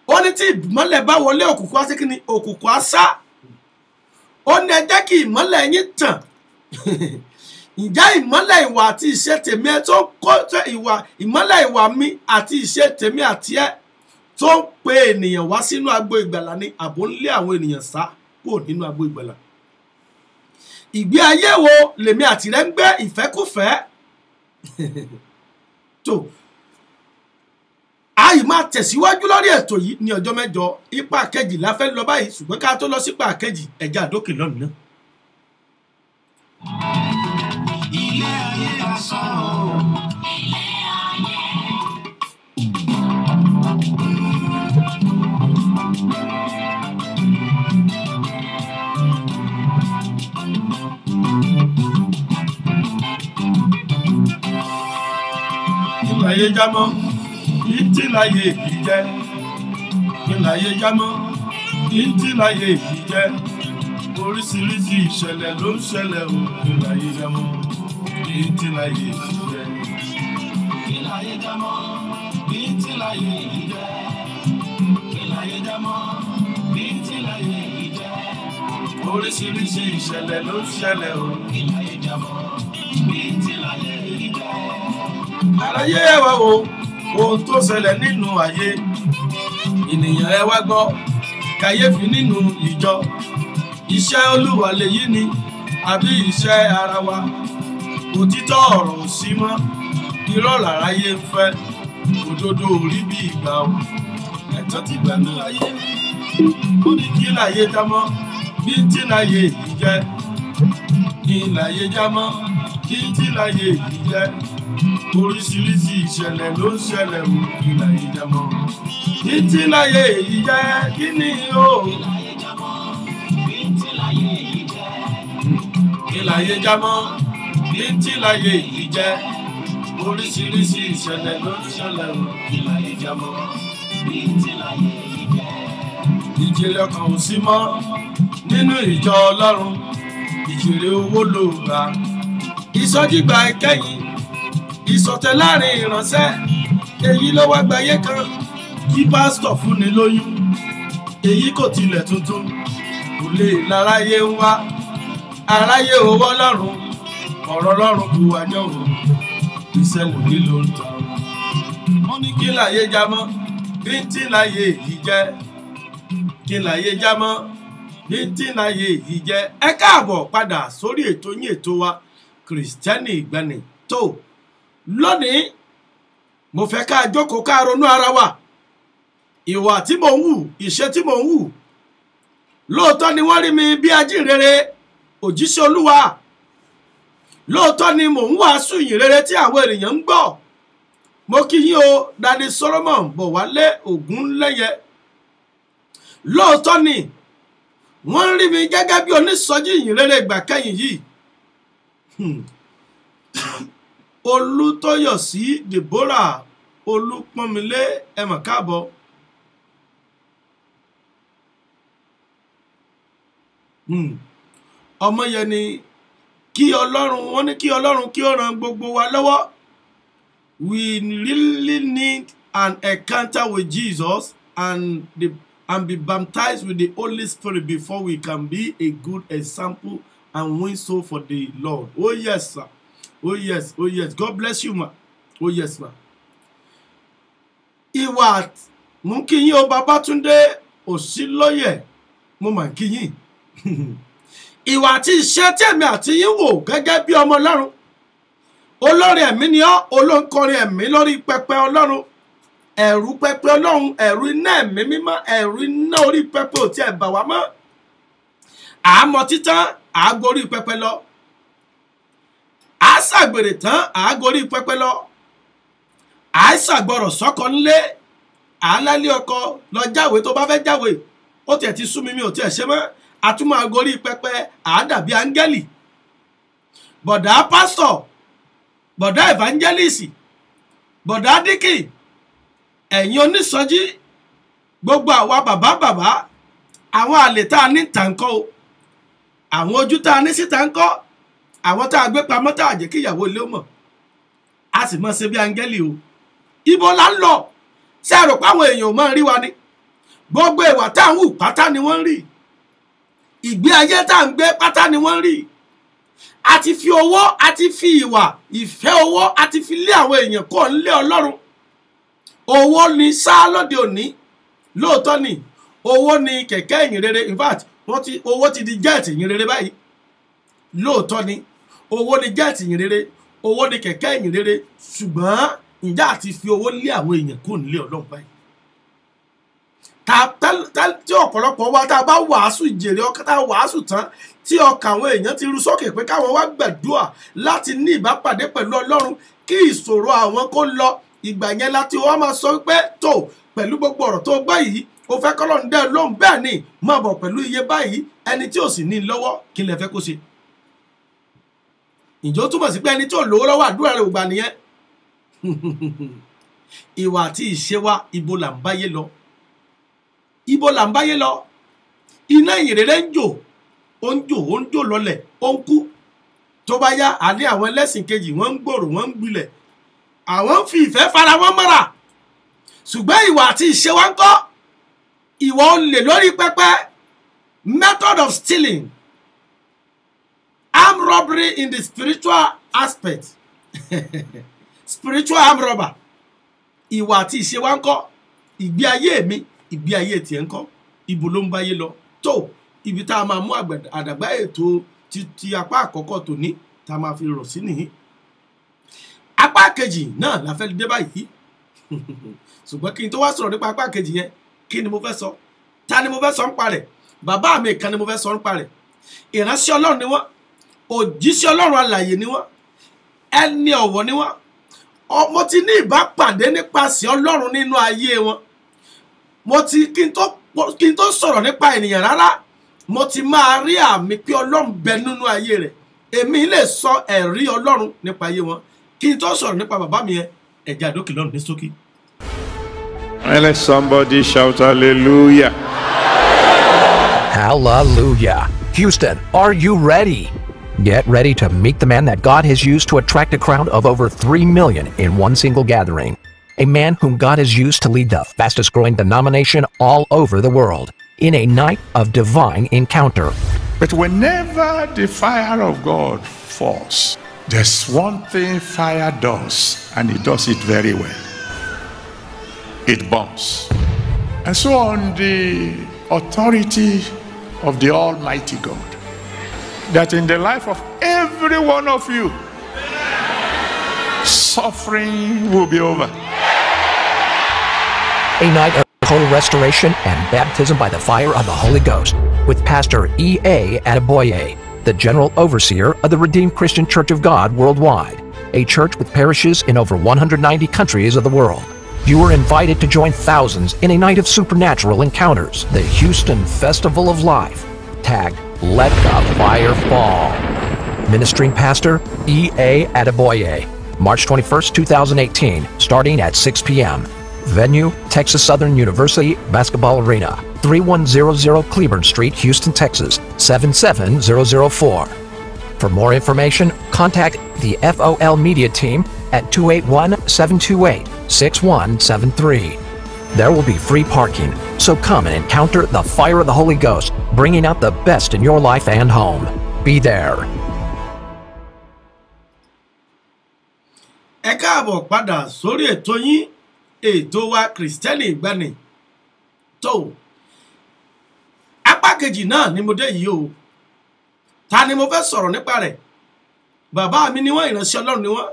ó ní tí ìmọ́lẹ̀ bá wọlé òkùnkùn á sí kí ni òkùnkùn á sá ó ní ẹ jẹ́ kí ìmọ́lẹ̀ yín tàn ǹjẹ́ ìmọ́lẹ̀ ìwà àti ìṣe tèmi ẹ tó kó ìmọ́lẹ̀ ìwà mi àti ìṣe tèmi àti ẹ tó ń pe ènìyàn wá sínú agbo ìgbàlà ni àbò ń lé àwọn ènìyàn sá kúrò nínú agbo ìgbàlà ìgbé ayé wo lèmi àti rẹ ń gbé ìfẹ́kùfẹ́ tó àyè máa tẹ̀síwájú lórí ètò yìí ní ọjọ́ mẹ́jọ ipa kejì la fẹ́ lọ báyìí ṣùgbọ́n ká tó lọ sí ipa kejì ẹ̀já àdókè lọ́nà náà. ilé ayé asán o. ilé ayé. Ìláyé jámọ́ ìtì láyé èyí jẹ́ ìláyé jámọ́ ìtì láyé èyí jẹ́ oríṣiríṣi ìṣẹ̀lẹ̀ ló ń ṣẹlẹ̀ o ìláyé jámọ́. bíntín láyé yìí jẹ́. Kí láyé jámọ́, bíntín láyé yìí jẹ́. Kí láyé jámọ́, bíntín láyé yìí jẹ́. Oríṣiríṣi ìṣẹ̀lẹ̀ ló ń ṣẹlẹ̀ o. Kí láyé jámọ́, bíntín láyé yìí jẹ́. Àlàyé ẹ wá wo ohun tó ṣẹlẹ̀ nínú ayé. Ènìyàn ẹ wá gbọ́ kàyéfì nínú ìjọ. Iṣẹ́ Olúwa lèyí ni àbí iṣẹ́ ara wa? Òtítọ́ ọ̀rọ̀ ò sí mọ́, irọ́ làráyé ń fẹ́, òdodo ò rí bí ìgbà o. Ẹ̀tàn ti gbẹ̀nú ayé, ó ní kí láyé jámọ́, bíntín láyé yìí jẹ́. Kí láyé jámọ́, bíntín láyé yìí jẹ́. Oríṣiríṣi ìṣẹ̀lẹ̀ ló ń ṣẹlẹ̀ o. Kí láyé jámọ́, bíntín láyé yìí jẹ́. Kí ni o? Kí láyé jámọ́, bíntín láyé yìí jẹ́. Oríṣiríṣi ìṣẹ̀lẹ̀ ló ń ṣẹlẹ̀ o. Kí láyé jámọ́, bíntín láyé yìí jẹ́. Ìjèrè ọkàn ò sí mọ́ nínú ìjọ Ọlọ́run. Ìjèrè owó ló gbà. Ìsọjígbà ìkẹyìn, ìsọtẹ láàrin ìránṣẹ́. Èyí ló wá gbáyé kan kí pásítọ̀ fúnni lóyún. Èyí kò tilẹ̀ tuntun, kò lè láráyé ń wá. Aráyé owó Ọlọ́run, ọ̀rọ̀ Ọlọ́run kò wá yọ̀ wò. Ìṣẹ̀lẹ̀ ní ló ń tàn. Wọ́n ní kí láyé jámọ́, bíntín láyé yìí jẹ́. Kí láyé jámọ́, bíntín láyé yìí jẹ́. Ẹ káàbọ̀ padà sórí ètò yín ètò wa Kìrìsìtẹ́nì Ìgbàanì. Tó lónìí mo fẹ́ ká jókòó ká ronú ara wa. Ìwà tí mò ń wù, ìṣe tí mò ń wù. Lóòótọ́ ni wọ́n rí mi bí ajínrere òjíṣẹ́ Olúwa. Lóòótọ́ ni mò ń wàásù ìyìnrere tí àwọn ènìyàn ń gbọ́. Mo kí yín o, Dádì Solomon Bọ̀wálé Ògúnléyẹ. Lóòótọ́ ni wọ́n rí mi gẹ́gẹ́ bí onísọjí ìyìnrere ìgbà kẹ́yìn yìí. Olútóyọ̀sí Deborah Olúpọ́nmilé, ẹ mà káàbọ̀. Ọmọ yẹn ni kí Ọlọ́run, wọ́n ní kí Ọlọ́run kí ó ran gbogbo wa lọ́wọ́. We really need an encounter with Jesus and be baptized with the Holy Spirit before we can be a good example and win soul for the Lord. Oh yes, sir. Oh yes, oh yes. God bless you, ma. Oh yes, ma. Ìwà mú kí yín o Babátúndé Òsínlóyè, mo mà kí yín. Ìwà àti iṣẹ́ tí èmi àti yín wò gẹ́gẹ́ bí ọmọ Ọlọ́run. Olórin ẹ̀mí ni ọ́, olóńkọrin ẹ̀mí lórí pẹpẹ Ọlọ́run. Ẹ̀rù pẹpẹ Ọlọ́run, ẹ̀rù iná ẹ̀mí mímọ́, ẹ̀rù iná orí pẹpẹ ò tí ẹ̀ bà wá mọ́. Àmọ́ títán, àágorí pẹpẹ lọ. Àṣàgbèrè tán, àágorí pẹpẹ lọ. Àìsàgbọrọ̀ sọ́kọ ńlé, àálálé ọkọ lọ jáwé tó bá fẹ́ jáwé. Ó tiẹ̀ ti sú mi, mi ò tiẹ̀ ṣe mọ́. Àtúmọ̀ àgorí pẹpẹ àádàbí áńgẹ́lì. Bọ̀dá pásítọ̀, bọ̀dá evangelist, bọ̀dá díkì, ẹ̀yin onísọjí, gbogbo àwa bàbá, àwọn àlè tá a ní tàǹkọ́ o, àwọn ojú tá a ní sí tàǹkọ́, àwọn tá a gbé pamọ́ tá a jẹ́ kí ìyàwó ilé mọ̀. A sì mọ̀ ṣe bí áńgẹ́lì o. Ibo la ń lọ? Ṣé ẹ rò pé àwọn èèyàn ò máa rí wa ni? Gbogbo ìwà tá à ń wù pátá ni wọ́n ń rí. Ìgbé ayé tá à ń gbé pátá ni wọ́n ń rí. A ti fi owó, a ti fi ìwà ìfẹ́ owó, a ti fi lé àwọn èèyàn kọ́ ń lé Ọlọ́run. Owó ni sáà lóde òní. Lóòótọ́ ni owó ni kẹ̀kẹ́ ìyìnrere. In fact, owó ti di jẹ́ẹ̀tì ìyìnrere báyìí. Lóòótọ́ ni owó ni jẹ́ẹ̀tì ìyìnrere, owó ni kẹ̀kẹ́ ìyìnrere. Ṣùgbọ́n ǹjẹ́ àti fi owó lé àwọn èèyàn kọ́ ń lé Ọlọ́run báyìí? Tí ọ̀pọ̀lọpọ̀ wa tá a bá wàásù ìjèrè ọkàn, tá a wàásù tán tí ọkàn àwọn èèyàn ti ru sókè pé káwọn wá gbàdúrà láti ní ìbápàdé pẹ̀lú Ọlọ́run kí ìṣòro àwọn kó lọ. Ìgbà yẹn láti wọ́n máa sọ pé tó pẹ̀lú gbogbo ọ̀rọ̀ tó gbọ́ yìí ó fẹ́ k'Ọlọ́run dẹ́ lóhùn, bẹ́ẹ̀ ni máa bọ̀ pẹ̀lú iye báyìí. Ẹni tí ò sì ní lọ́wọ́ kí lẹ fẹ́ kó ṣe? Ǹjẹ́ ó túmọ̀ sí pé ẹni tí ò lówó lọ́wọ́ àdúrà rẹ̀ ò gbà nìyẹn? Ìwà àti ìṣe wa, ibo là ń báyé lọ? Ibo là ń báyé lọ? Iná ìyìnrere ń jò, ó ń jò lọlẹ̀, ó ń kú. tó bá yá àní àwọn ẹlẹ́sìn kejì wọ́n ń gbòòrò wọ́n ń gbilẹ̀ àwọn ń fi ìfẹ́ fara wọn mọ́ra ṣùgbọ́n ìwà àti ìṣe wa ń kọ́ ìwà olè lórí pẹpẹ method of stealing armed robbery in the spiritual aspect spiritual armed robber ìwà àti ìṣe wa ń kọ́ ìgbé ayé mi ìgbé ayé tiẹ̀ ń kọ́ ibo ló ń báyé lọ tó ibi tá a máa mú àdàgbà ètò ti apá àkọ́kọ́ tòní tá a máa fi rọ̀ sí nìyí apá kejì náà la fẹ́ dé báyìí ṣùgbọ́n kí n tó wá sọ̀rọ̀ nípa apá kejì yẹn kí ni mo fẹ́ sọ ta ni mo fẹ́ sọ ń parẹ̀ bàbá mi kan ni mo fẹ́ sọ ń parẹ̀ ìránṣẹ́ ọlọ́run ni wọ́n òjíṣẹ́ ọlọ́run alààyè ni wọ́n ẹni ọ̀wọ̀ ni wọ́n mo ti ní ìbápàdé nípasẹ̀ ọlọ́run nínú ayé wọn mo ti kí n tó sọ̀rọ̀ nípa ènìyàn rárá mo ti máa rí àmì pé ọlọ́run bẹ nínú ayé rẹ̀ èmi lè sọ ẹ̀rí ọlọ́run nípa ayé wọn kí n tó sọ̀rọ̀ nípa bàbá mi yẹn ẹ̀jẹ̀ àdókè lọ́run ní ṣókí. Let somebody shout hallelujah. Hallelujah. Houston, are you ready? Get ready to meet the man that God has used to attract a crowd of over 3 million in one single gathering. A man whom God has used to lead the fastest growing denomination all over the world in a night of divine encounter. But whenever the fire of God falls, there's one thing fire does, and it does it very well. It burns. And so on the authority of the Almighty God, that in the life of every one of you, suffering will be over. A night of total restoration and baptism by the fire of the Holy Ghost with Pastor E.A. Adeboye, the General Overseer of the Redeemed Christian Church of God worldwide, a church with parishes in over 190 countries of the world. You are invited to join thousands in a night of supernatural encounters, the Houston Festival of Life, tagged Let the Fire Fall. Ministering Pastor E.A. Adeboye, March 21st, 2018, starting at 6 p.m. Venue, Texas Southern University Basketball Arena, 3100 Cleburne Street, Houston, Texas, 77004. For more information, contact the FOL Media Team at 281-728-6173. There will be free parking, so come and encounter the fire of the Holy Ghost, bringing out the best in your life and home. Be there. Ẹ káàbọ̀ padà sórí ètò yín ètò wa Kristẹni Ìgbàanì tó apá kejì náà ni mo dé yìí o ta ni mo fẹ́ sọ̀rọ̀ nípa rẹ̀ bàbá mi ni wọ́n ìránṣẹ́ Ọlọ́run ni wọ́n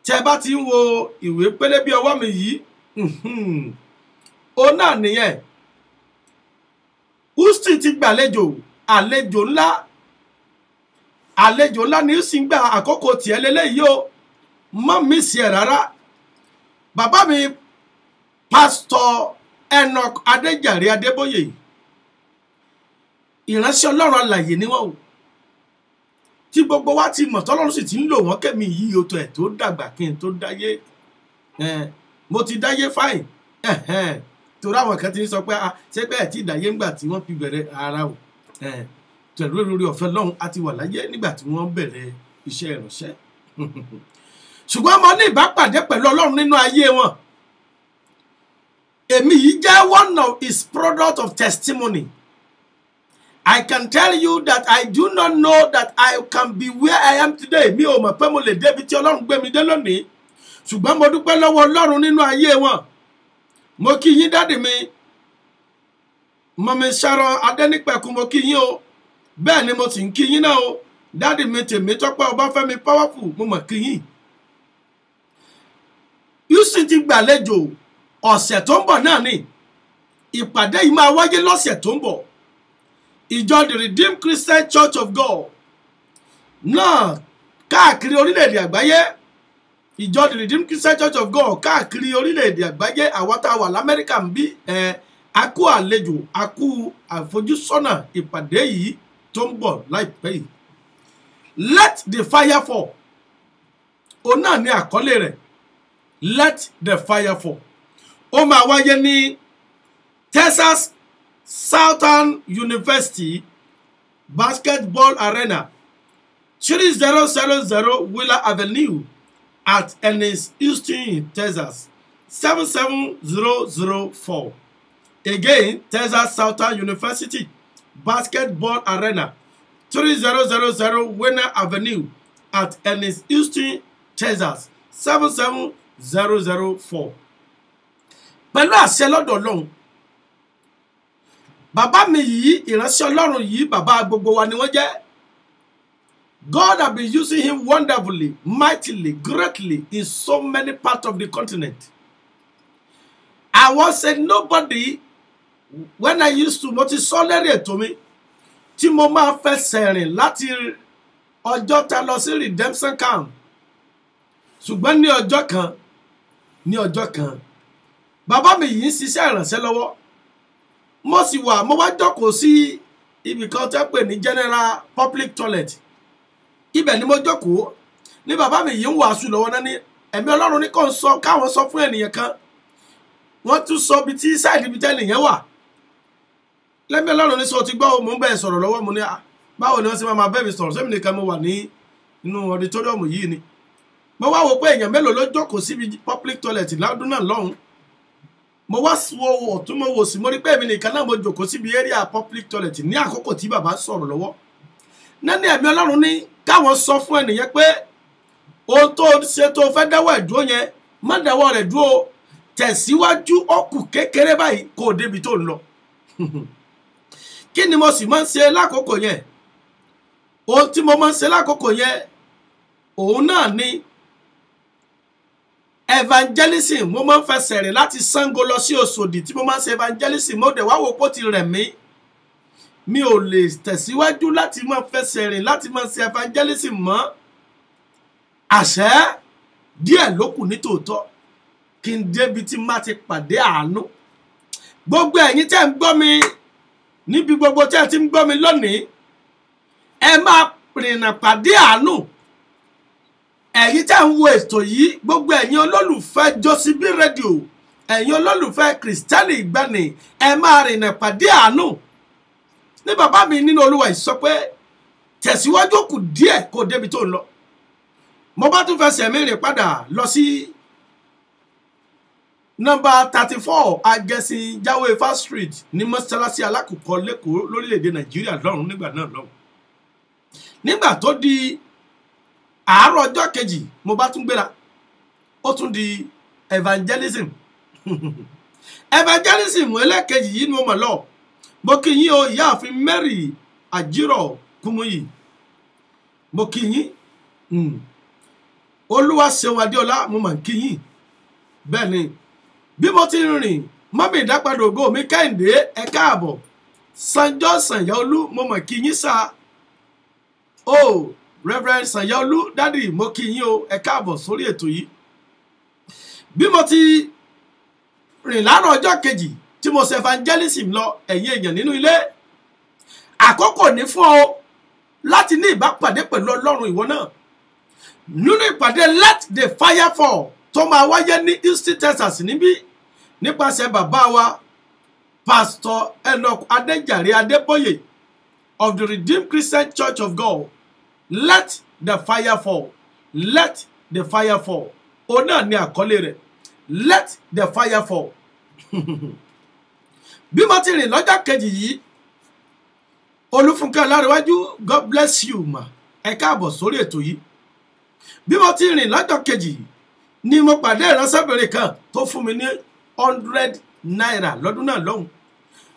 tẹ́ bá ti ń wo ìwé pélébé ọwọ́ mi yìí ó náà nìyẹn Houston ti gbàlejò àlejò ńlá ni ó sì ń gba àkókò tiẹ̀ lélẹ́yìí o má mísì ẹ̀ rárá bàbá mi Pastor Enoch Adéjàre Adébóyè ìránṣẹ́ Ọlọ́run alààyè ni wọ́n o tí gbogbo wa ti mọ̀ tọ́lọ́run sì ti ń lò wọ́n kẹ́mi yìí o tó ẹ̀ tó dàgbà kí n tó dáyé mo ti dáyé fáìn torí àwọn kan ti ń sọ pé ṣé pé ẹ̀ tí ìdáyé ńgbà tí wọ́n fi bẹ̀rẹ̀ ara o pẹ̀lú oore ọ̀fẹ́ Ọlọ́run a ti wà láyé nígbà tí wọ́n bẹ̀rẹ̀ iṣẹ́ ìránṣẹ́ ṣùgbọ́n mo ní ìbápàdé pẹ̀lú Ọlọ́run nínú ayé wọn èmi yìí jẹ́ one of his product of testimony. I can tell you that I do not know that I can be where I am today. Mi ò mọ̀ pé mo lè débi tí Ọlọ́run gbé mi dé lónìí ṣùgbọ́n mo dúpẹ́ lọ́wọ́ Ọlọ́run nínú ayé wọn. Mo kí yín dádì mi Mọ̀mí Sharon Adénípẹ̀kun mo kí yín o bẹ́ẹ̀ ni mo sì ń kí yín náà o dádì mi Tèmítọ́pẹ́ Ọbáfẹ́mi Powerful mo mọ̀ kí yín. Houston ti gbàlejò ọ̀sẹ̀ tó ń bọ̀ náà ni ìpàdé yìí máa wáyé lọ́sẹ̀ tó ń bọ̀. Ìjọ the Redeemed Christian Church of God náà káàkiri orílẹ̀-èdè àgbáyé ìjọ the Redeemed Christian Church of God káàkiri orílẹ̀-èdè àgbáyé àwọn tá a wà l'Amẹ́ríkà ń bí a kú àlejò a kú àfojúsọ́nà ìpàdé yìí tó ń bọ̀ láìpẹ́ yìí. Let the fire fall òun náà ní àkọlé rẹ̀ let the fire fall ó máa wáyé ní Texas Southern University Basketball Arena 3000 Wheeler Avenue at Ennis, Houston, Texas 77004. Again, Texas Southern University Basketball Arena 3000 Wheeler Avenue at Ennis, Houston, Texas 77004. Pẹ̀lú àṣẹ lọ́dọ̀ Ọlọ́run, bàbá mi yìí, ìránṣẹ́ Ọlọ́run yìí, bàbá gbogbo wa ni wọ́n jẹ́. God has been using him wonderfully, mightily, greatly in so many parts of the continent. I was a nobody when I used to mo ti sọ lẹ́rìí ètò mi tí mo máa fẹsẹ̀ rìn láti ọjọ́ ta lọ sí redemption camp. Ṣùgbọ́n ní ọjọ́ kan, bàbá mi yìí ń ṣiṣẹ́ ìrànṣẹ́ lọ́wọ́. Mo wá jókòó sí ibì kan tẹ́ pè ní general public toilet. Ibẹ̀ ni mo jókòó ní bàbá mi yìí ń wàásù lọ́wọ́ náà ní ẹ̀mí Ọlọ́run ní kàn sọ káwọn sọ fún ènìyàn kan. Wọ́n tún sọ bí tí side ibi tẹ́lẹ̀ yẹn wà. Lẹ́mí Ọlọ́run ní sọ ti gbọ́ mo ń bẹ̀ sọ̀rọ̀ lọ́wọ́ mo ní báwo ni wọ́n sì máa bẹ̀ mi sọ̀rọ̀ sẹ́mi nìkan mo wà ní inú auditorium yìí ni. Mo wá wò pé èèyàn mélòó ló jókòó síbi public toilet lọ́dún náà lọ́hùn. Mo wá wo ọ̀tún mo wò sí mo rí pé èmi nìkan náà mo jókòó síbi area public toilet ní àkókò tí bàbá sọ̀rọ̀ lọ́wọ́. Nání ẹ̀mí Ọlọ́run ní káwọn sọ fún ènìyàn pé ohun tó ṣe tó fẹ́ dáwọ́ ẹ̀ dúró yẹn má dáwọ́ rẹ̀ dúró tẹ̀síwájú ọkù kékeré báyìí kò débi tó ń lọ. Kí ni mo sì máa ń ṣe lákòókò yẹn? Ohun tí mo máa ń ṣe lákòókò yẹn òun náà ni evangelism. Mo máa ń fẹsẹ̀ rìn láti Ṣàngó lọ sí Òṣòdì tí mo máa ń ṣe evangelism. Mo dẹ̀ wá wò pé ó ti rẹ̀ mí. Mi ò lè tẹ̀síwájú láti máa fẹsẹ̀ rìn láti máa ṣe evangelism mọ́. Àṣẹ díẹ̀ ló kù ní tòótọ́ kí n débi tí má ti pàdé àánú. Gbogbo ẹ̀yin tẹ́ ń gbọ́ mi níbi gbogbo tẹ́ ti ń gbọ́ mi lónìí, ẹ máa rìnà pàdé àánú. Ẹ̀yin tẹ́ ń wo ètò yìí, gbogbo ẹ̀yin olólùfẹ́ Josibi Radio, ẹ̀yin olólùfẹ́ Kristẹni ìgbàanì, ẹ máa rìnà pàdé àánú. Ní bàbá mi nínú Olúwa yìí sọ pé tẹ̀síwájú kù díẹ̀ kó débi tó ń lọ. Mo bá tún fẹsẹ̀ mi rìn padà lọ sí number 34 Agẹṣin Jáwéfà Street ní mọ́sálásí alákùkọ lẹ́kọ̀ọ́ lórílẹ̀‐èdè Nàìjíríà lọ́run nígbà náà lọ́hùn. Nígbà tó di àárọ̀ ọjọ́ kejì mo bá tún gbéra, ó tún di evangelism. Evangelism ẹlẹ́kejì yìí ni mo mọ̀ lọ. Mo kí yín o ìyáàfin Mary Àjírọ̀ Kúmúyì. Mo kí yín. Olúwaṣeun Adéọlá mo mà ń kí yín. Bẹ́ẹ̀ ni bí mo ti rìn mọ́mí ìdápadà ògo mi Kẹ́hìndé ẹ káàbọ̀. Sanjọ́ Sànyáolú mo mà kí yín sá. O Reverend Sànyáolú dádì mo kí yín o ẹ káàbọ̀ sórí ètò yìí. Bí mo ti rìn láàárọ̀ ọjọ́ kejì tí mo ṣe evangelism lọ ẹ̀yin èèyàn nínú ilé, àkókò ní fún ọ láti ní ìbápàdé pẹ̀lú Ọlọ́run ìwọ náà. Nínú ìpàdé let the fire fall tó máa wáyé ní Houston, Texas níbí nípasẹ̀ bàbá wa Pastor Enoch Adéjàre Adébóyè of the Redeemed Christian Church of God. Let the fire fall. Let the fire fall. Òun náà ni àkọlé rẹ̀. Let the fire fall. Bí mo ti rìn lọ́jọ́ kejì yìí, Olúfúnkẹ́ Ọlárẹ̀wájú, God bless you ma. Ẹ káàbọ̀ sórí ètò yìí. Bí mo ti rìn lọ́jọ́ kejì ni mo pàdé ìránṣẹ́bìnrin kan tó fún mi ní 100 naira lọ́dún náà lọ́hùn.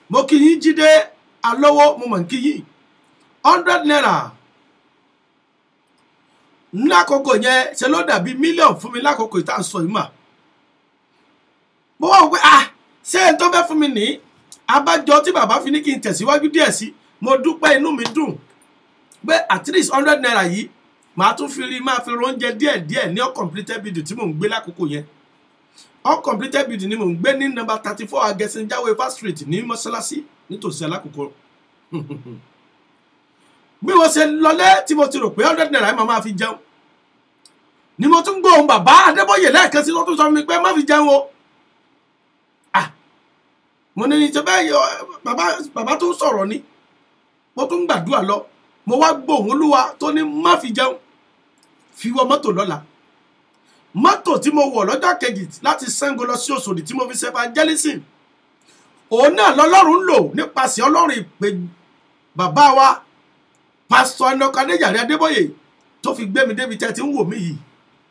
Mo kí yín Jídé Alówó, mo mọ̀ kí yín. 100 naira lákòókò yẹn ṣe ló dàbí mílíọ̀nù fún mi lákòókò ìta sọ yìí mà. Mo wá wò pé ṣé ẹni tó fẹ́ fún mi ní abájọ tí bàbá fi ní kí n tẹ̀síwájú díẹ̀ sí. Mo dúpẹ́, inú mi dùn pé at least 100 naira yìí màá tún fi rí máa fi oúnjẹ díẹ̀ ní uncompleted building tí mò ń gbé lákòókò yẹn. Uncompleted building ni mò ń gbé ní number 34 Agẹṣin Jáwéfà Street ní mọ́ṣáláṣí nítòsí alákòókò. Bí mo ṣe lọlé tí mo ti rò pé 100 naira yìí máa fi jẹun ni mo tún gbóhùn bàbá Adébóyè lẹ́ẹ̀kan sí tó tún sọ fún mi pé má fi jẹun o. Mo ní ṣe bẹ́ẹ̀ bàbá tó ń sọ̀rọ̀ ni mo tún gbàdúrà lọ. mo wá gbóhùn Olúwa tó ní má fi jẹun fi wọ mọ́tò lọ́la mọ́tò tí mo wọ̀ lọ́jọ́ kejì láti Ṣàngó lọ sí Òṣòdì tí mo fi ṣe evangelism òun náà lọ́lọ́run lò nípasẹ̀ Ọlọ́run ìpè bàbá wa pásítọ̀ Enoch Adéjàre Adébóyè tó fi gbé mi débi tẹ́ ti ń wò mí yìí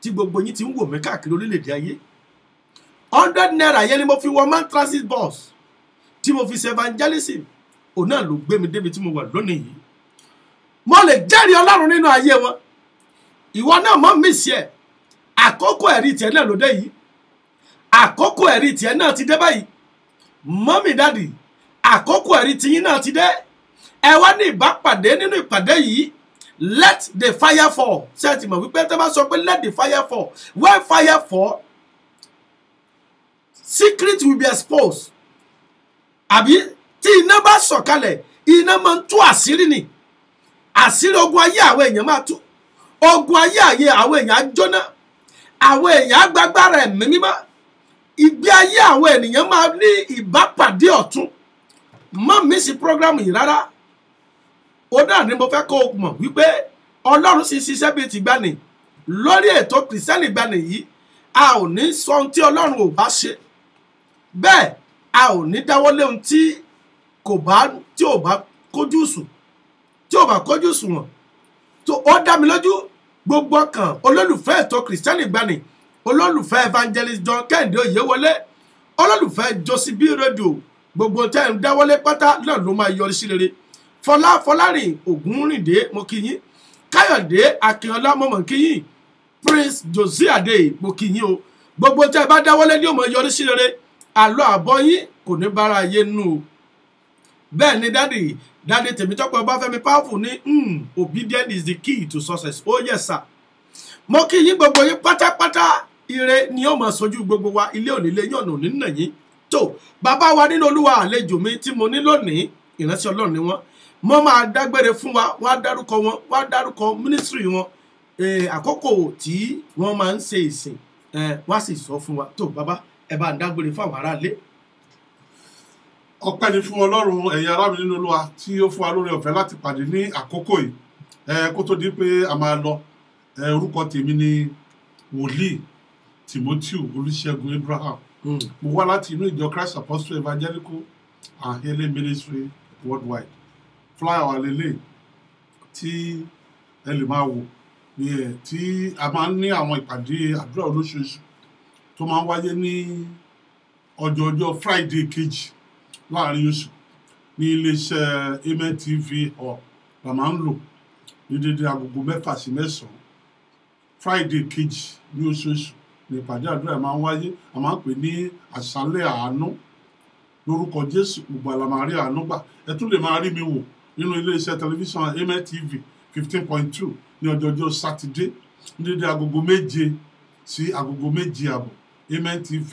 tí gbogbo yín ti ń wò mí káàkiri orílẹ̀-èdè ayé 100 naira yẹn ni mo fi wọ man transit bus tí mo fi ṣe evangelism òun náà ló gbé mi débi tí mo wà lónìí yìí mo lè jẹ́rìí Ọlọ́run nínú ayé wọn ìwọ náà mọ́ mí sí ẹ̀ àkókò ẹ̀rí tiẹ̀ náà ló dé yìí àkókò ẹ̀rí tiẹ̀ náà ti dé báyìí mọ́mì dáàdì àkókò ẹ̀rí tiyín náà ti dé ẹ wá ní ìbápàdé nínú ìpàdé yìí let the fire fall ṣé ẹ ti mọ̀ wípé tẹ́ bá sọ pé let the fire fall when fire fall secret will be exposed àbí tí iná bá sọ̀kalẹ̀ iná máa ń tú àṣírí ni àṣírí ogun ayé àwọn èèyàn máa tú ogun ayé àwọn èèyàn á jóná àwọn èèyàn á gbàgbára ẹ̀mí mímọ́ ìgbé ayé àwọn ènìyàn máa ní ìbápàdé ọ̀tun má mísì program yìí rárá ó náà ni mo fẹ́ kó o mọ̀ wípé Ọlọ́run sì ṣiṣẹ́ bíi ti gbani lórí ètò kìrìsìtẹ́nì gbani yìí a ò ní sọ ohun tí Ọlọ́run ò bá ṣe bẹ́ẹ̀ a ò ní dáwọ́lé ohun tí ò bá kójú sùn tó ó dá mi lójú gbogbo ọkàn olólùfẹ́ ètò kìrìsìtẹ́nì gbani olólùfẹ́ evangelist John Kẹ́hìndé Oyèwọlé olólùfẹ́ Josie B Radio gbogbo tẹ́ ń dáwọ́lé pátá náà ló máa yọrí sí rere Fọlárìn Ògúnrìndé mo kí yín Káyọ̀dé Akínọlá mo mọ̀ kí yín Prince Josie Adé mo kí yín o gbogbo tẹ́ bá dáwọ́lé ní ó máa yọrí sí rere àlọ́ àbọ̀ yín kò ní bára ayé nù o bẹ́ẹ̀ ni dáàdì Tèmítọ́pẹ́ Ọbáfẹ́mi Powerful ní obedience is the key to success oh yes sir mo kí yín gbogbo yín pátápátá ire ni ó máa sojú gbogbo wa ilé onílé yín ọ̀nà òní nà yín tó bàbá wa nínú Olúwa àlejò mi tí mo ní lónìí ìránṣẹ́ Ọlọ́run ni wọ́n mo máa dágbére fún wa wọ́n á dárúkọ wọn wọ́n á dárúkọ mínísírì wọn àkókò tí wọ́n máa ń ṣe ìsìn wọ́n á sì sọ fún wa tó bàbá ẹ bá ń dágbére fún àwọn aráalé. Ọpẹ́ ni fún Ọlọ́run ẹ̀yin ará mi nínú Olúwa tí ó fún wa lórí ọ̀fẹ́ láti pàdé ní àkókò yìí kó tó di pé a máa lọ orúkọ tèmi ni wòlíì Timothy Olúṣẹ́gun Abraham mo wá láti inú ìjọ Christ Apostle Evangelical and Healing Ministry worldwide flyer lélẹ̀ tí ẹ lè máa wò tí a máa ń ní àwọn ìpàdé àdúrà olóṣooṣù tó máa ń wáyé ní ọjọ́ Friday kejì láàrin oṣù ní iléeṣẹ́ Amen TV hall la máa ń lò ní dédé agogo 6 sí 9 Friday kejì ní oṣooṣù ní ìpàdé àdúrà máa ń wáyé a máa ń pè ní àṣálẹ́ àánú lórúkọ Jésù gbogbo àlàmàrí àánú gbà ẹ tún lè máa rí mi wò nínú iléeṣẹ́ tẹlifíṣàn Amen TV 15.2 ní ọjọ́jọ́ sátidé ní dédé agogo 7 sí agogo 7:30 Amen TV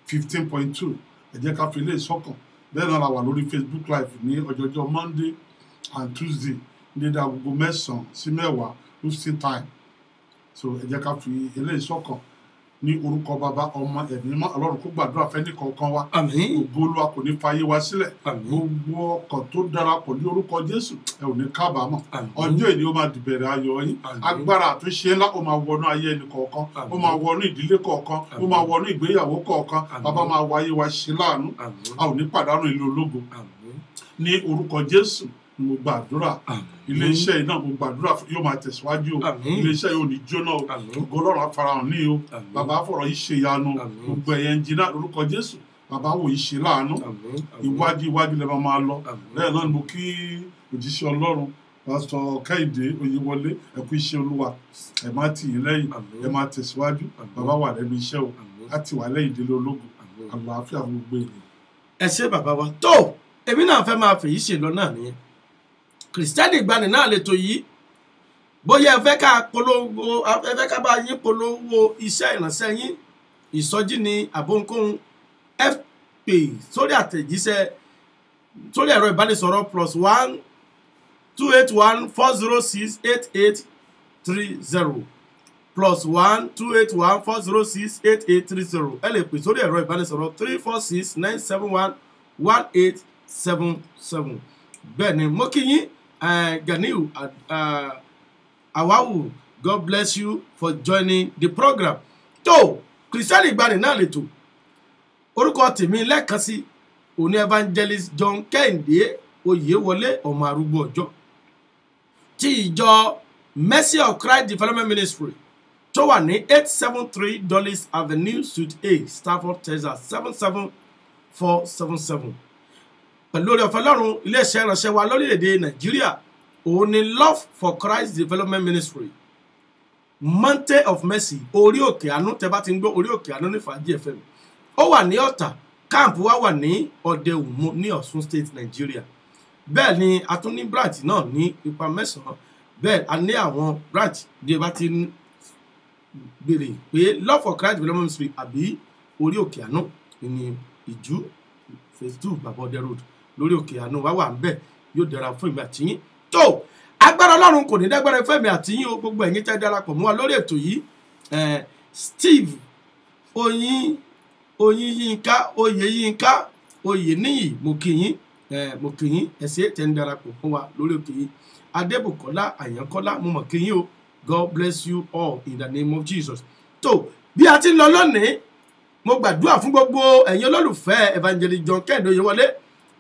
15.2 ẹ jẹ́ ká fi ilé ìsọ́kàn bẹ́ẹ̀ náà la wà lórí Facebook live ní ọjọ́jọ́ Monday and Tuesday ní dédé agogo 9 sí 10 Houston time so ẹ jẹ́ ká fi ilé ìsọ́kàn ní orúkọ bàbá ọmọ ẹ̀mí mọ́ Ọlọ́run kó gbàdúrà fẹ́ nìkọ̀ọ̀kan wa gbogbo Olúwa kò ní fàyè wa sílẹ̀ gbogbo ọkàn tó darapọ̀ ní orúkọ Jésù ẹ ò ní kábàámọ̀ ọjọ́ ìní ó máa dìbẹ̀rẹ̀ ayọ̀ yín agbára àtúnṣe ńlá ó máa wọnú ayé ẹnì kọ̀ọ̀kan ó máa wọnú ìdílé kọ̀ọ̀kan ó máa wọnú ìgbéyàwó kọ̀ọ̀kan bàbá máa wáyé wa ṣe láàánú a ò ní pàdánù ilé ológo ní orúkọ Jésù mo gbàdúrà iléeṣẹ́ iná mo gbàdúrà yóò máa tẹ̀síwájú o iléeṣẹ́ yóò ní jóná o ògo Ọlọ́run afárahàn ní o bàbá fọ̀rọ̀ yìí ṣe ìyanu gbogbo ẹ̀yẹ ń jiná lórúkọ Jésù bàbá wò yìí ṣe láàánú iwájú lè máa lọ lẹ́yìn náà ni mo kí òjíṣẹ́ Ọlọ́run pásítọ̀ Kẹ́hìndé Oyèwọlé ẹ kú iṣẹ́ Olúwa ẹ má tì í lẹ́yìn ẹ má tẹ̀síwájú bàbá wà lẹ́nu iṣẹ́ o láti wà lẹ́yìn délé ológun àlàáfíà gbogbo ènìyàn. ẹ ṣé bàbá wa tó èmi náà fẹ́ máa fèyí ṣe lọ náà nìyẹn Kìrìsìtẹ́nì Ìgbàanì náà lè tó yìí bóyá ẹ fẹ́ ká bá yín polówó iṣẹ́ ìránṣẹ́ yín ìsọjí ni àbónkóhun ẹ pè sórí àtẹ̀jíṣẹ́ sórí ẹ̀rọ ìbánisọ̀rọ̀ +1 281 406 8830 +1 281 406 8830 ẹ lè pè sórí ẹ̀rọ ìbánisọ̀rọ̀ 346 971 1877 bẹ́ẹ̀ ni mo kí yín Ganiu Awawu, God bless you for joining the program. tó Christian Ìgbàanì náà lè tó orúkọ tèmi lẹ́ẹ̀kan sí òní evangelist John Kẹ́hìndé Oyèwọlé ọmọ arúgbó ọjọ́ tí ìjọ Mercy of Christ Development Ministry tó wà ní 873 Dulles Avenue Suite A, Stafford, Texas 77477. pẹ̀lú oore ọ̀fẹ́ Ọlọ́run iléeṣẹ́ ìránṣẹ́ wa lórílẹ̀‐èdè Nàìjíríà òun ni Love for Christ Development Ministry, Mountain of Mercy, orí òkè àánú. Tẹ́ bá ti ń gbọ́ orí òkè àánú ní Fàájì FM, ó wà ní Ọ̀tà, káàmpù wa wà ní Ọdẹ Òmu ní Ọ̀ṣun State, Nàìjíríà. bẹ́ẹ̀ ni a tún ní branch náà ní ipa mẹ́sàn-án. bẹ́ẹ̀ a ní àwọn branch bí ẹ bá ti ń béèrè pé Love for Christ Development Ministry àbí orí òkè àánú ní Ìjú phase 2 Babode Road, lórí òkè àánú wa wà ń bẹ̀. Yóò dára fún ìgbà tiyín. tó agbára Ọlọ́run kò ní dágbára fẹ́mi àti yín o. gbogbo ẹ̀yin tẹ́ darapọ̀ mọ́ wa lórí ètò yìí, Steve Oyeyinka Oyeniyi, mo kí yín ẹ̀sẹ̀ tẹ́ ń darapọ̀ fún wa lórí ètò yìí. Adébùkọ́lá Àyànkọ́lá, mo mọ̀ kí yín o. God bless you all in the name of Jesus. tó bí a ti ń lọ lónìí, mo gbàdúrà fún gbogbo ẹ̀yin olólùfẹ́ evangelist John Kẹ́hìndé Oyèwọlé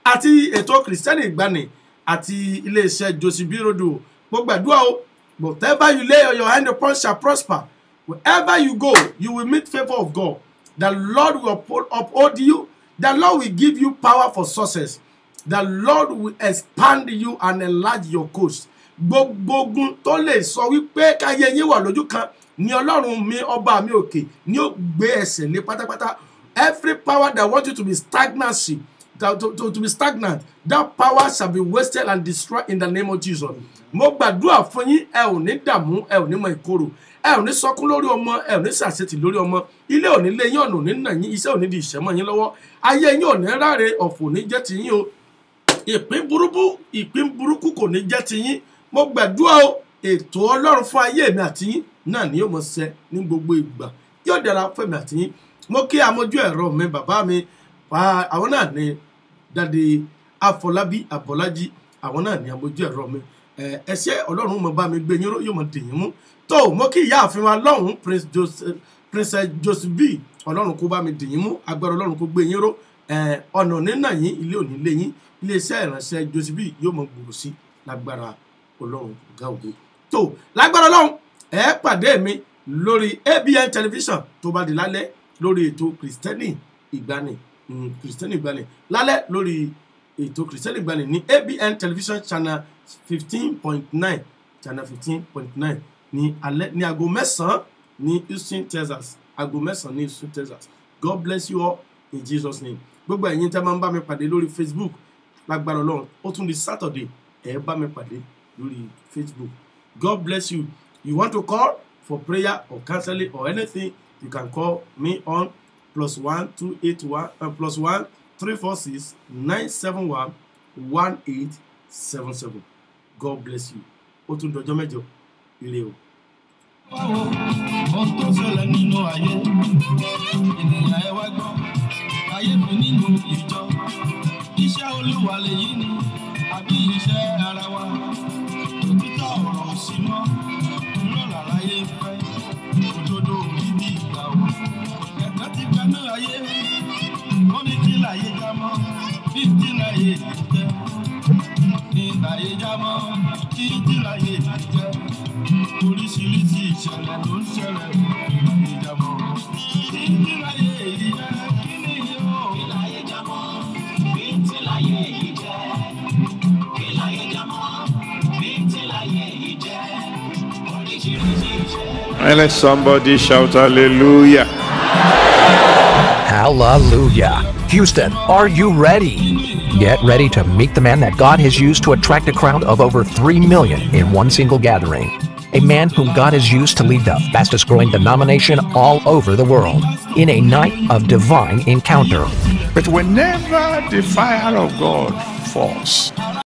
àti ètò Christian Ìgbàanì àti iléeṣẹ́ Joseph B. Rodo. Mo gbàdúrà o, whatever you lay your hand upon shall prosper. Wherever you go, you will meet favor of God. The Lord will uphold you. The Lord will give you power for success. The Lord will expand you and enlarge your coast. Gbogbo ogun tó lè sọ wípé káyé yín wà lójú kan ni Ọlọ́run mi ọba mi òkè ni ó gbé ẹsẹ̀ lé pátápátá. Every power that wants you to be stagnancy, to be stagnant, that power shall be wasted and destroyed in the name of Jesus. Mo gbàdúrà fún yín, ẹ ò ní dààmú, ẹ ò ní mọ ìkorò, ẹ ò ní sọkún lórí ọmọ, ẹ ò ní ṣàṣetì lórí ọmọ. Ilé ò ní lé yín, ọ̀nà ò ní nà yín, iṣẹ́ ò ní di ìṣẹ́ mọ́ yín lọ́wọ́. Ayé yín ò ní ráre, ọ̀fọ̀ ò ní jẹ́ ti yín o. Ìpín burúkú kò ní jẹ́ ti yín. Mo gbàdúrà o, ètò Ọlọ́run fún ayé mi àti yín náà ni yóò mọ̀ ṣẹ ní gbogbo ìgbà. Yóò dára fún mi àti yín. Mo kí amójú ẹ̀rọ mi, bàbá mi, àwọn náà ni Dádì Afọlábí Abọ́lájí, àwọn náà ni amójú ẹ̀rọ mi. Ẹṣẹ́ Ọlọ́run mọ̀ bá mi gbé yín ró, yóò mọ̀ dè yín mú. tó mo kí ìyá àfin wa lọ́hùn Princess Joseph B. Ọlọ́run kó bá mi dè yín mú, agbára Ọlọ́run kó gbé yín ró. Ọ̀nà nínà yín, ilé òní lé yín, iléeṣẹ́ ìránṣẹ́ Joseph B. yóò mọ̀ gbòòrò sí lágbára Ọlọ́run ọ̀gá ògo. tó lágbára Ọlọ́run pàdé mi lórí ABN television tó bá di lálẹ́ lórí ètò Kristẹni Ìgbàanì lálẹ́ lórí ètò Kristẹni Ìgbàanì ní ABN television channel 15.9 ní alẹ́ ní aago 9 ní Houston, Texas, aago 9 ní Houston, Texas. God bless you all in Jesus' name. Gbogbo ẹ̀yin tẹ́ máa ń bá mi pàdé lórí Facebook lágbára Ọlọ́run ó tún di Saturday bá mi pàdé lórí Facebook. God bless you. You want to call for prayer or counseling or anything, you can call me on +1 281 +1 346 971 1877. God bless you. Ó tún dọjọ́ mẹ́jọ. Ire o. Ohun tó ṣẹlẹ̀ nínú ayé, ènìyàn ẹ wá gbọ́, ayé mi nínú ìjọ, iṣẹ́ Olúwa lèyí ni, àbí iṣẹ́ ara wa, òtítọ́ ọ̀rọ̀ sí mọ́, ìrọ̀lá láyé fẹ́, òdodo bíbí ìgbà wo, ẹ̀ka ti gbanú ayé, ó ní kí láyé já mọ́, bí tí láyé jẹ́, ní láyé já mọ́, kí tí láyé jẹ́. Oríṣiríṣi ìṣẹ̀lẹ̀ ló ń ṣẹlẹ̀ ní ìjàmọ́. Bí láyé èyí jẹ́, kí ni yóò? Bí láyé jámọ́, bí tí láyé èyí jẹ́. Bí láyé jámọ́, bí tí láyé èyí jẹ́. Oríṣiríṣi ìṣẹ̀lẹ̀. And let somebody shout hallelujah. Hallelujah. Houston, are you ready? Get ready to meet the man that God has used to attract a crowd of over 3 million in one single gathering. A man whom God has used to lead the fastest growing denomination all over the world in a night of divine encounter. But whenever the fire of God falls,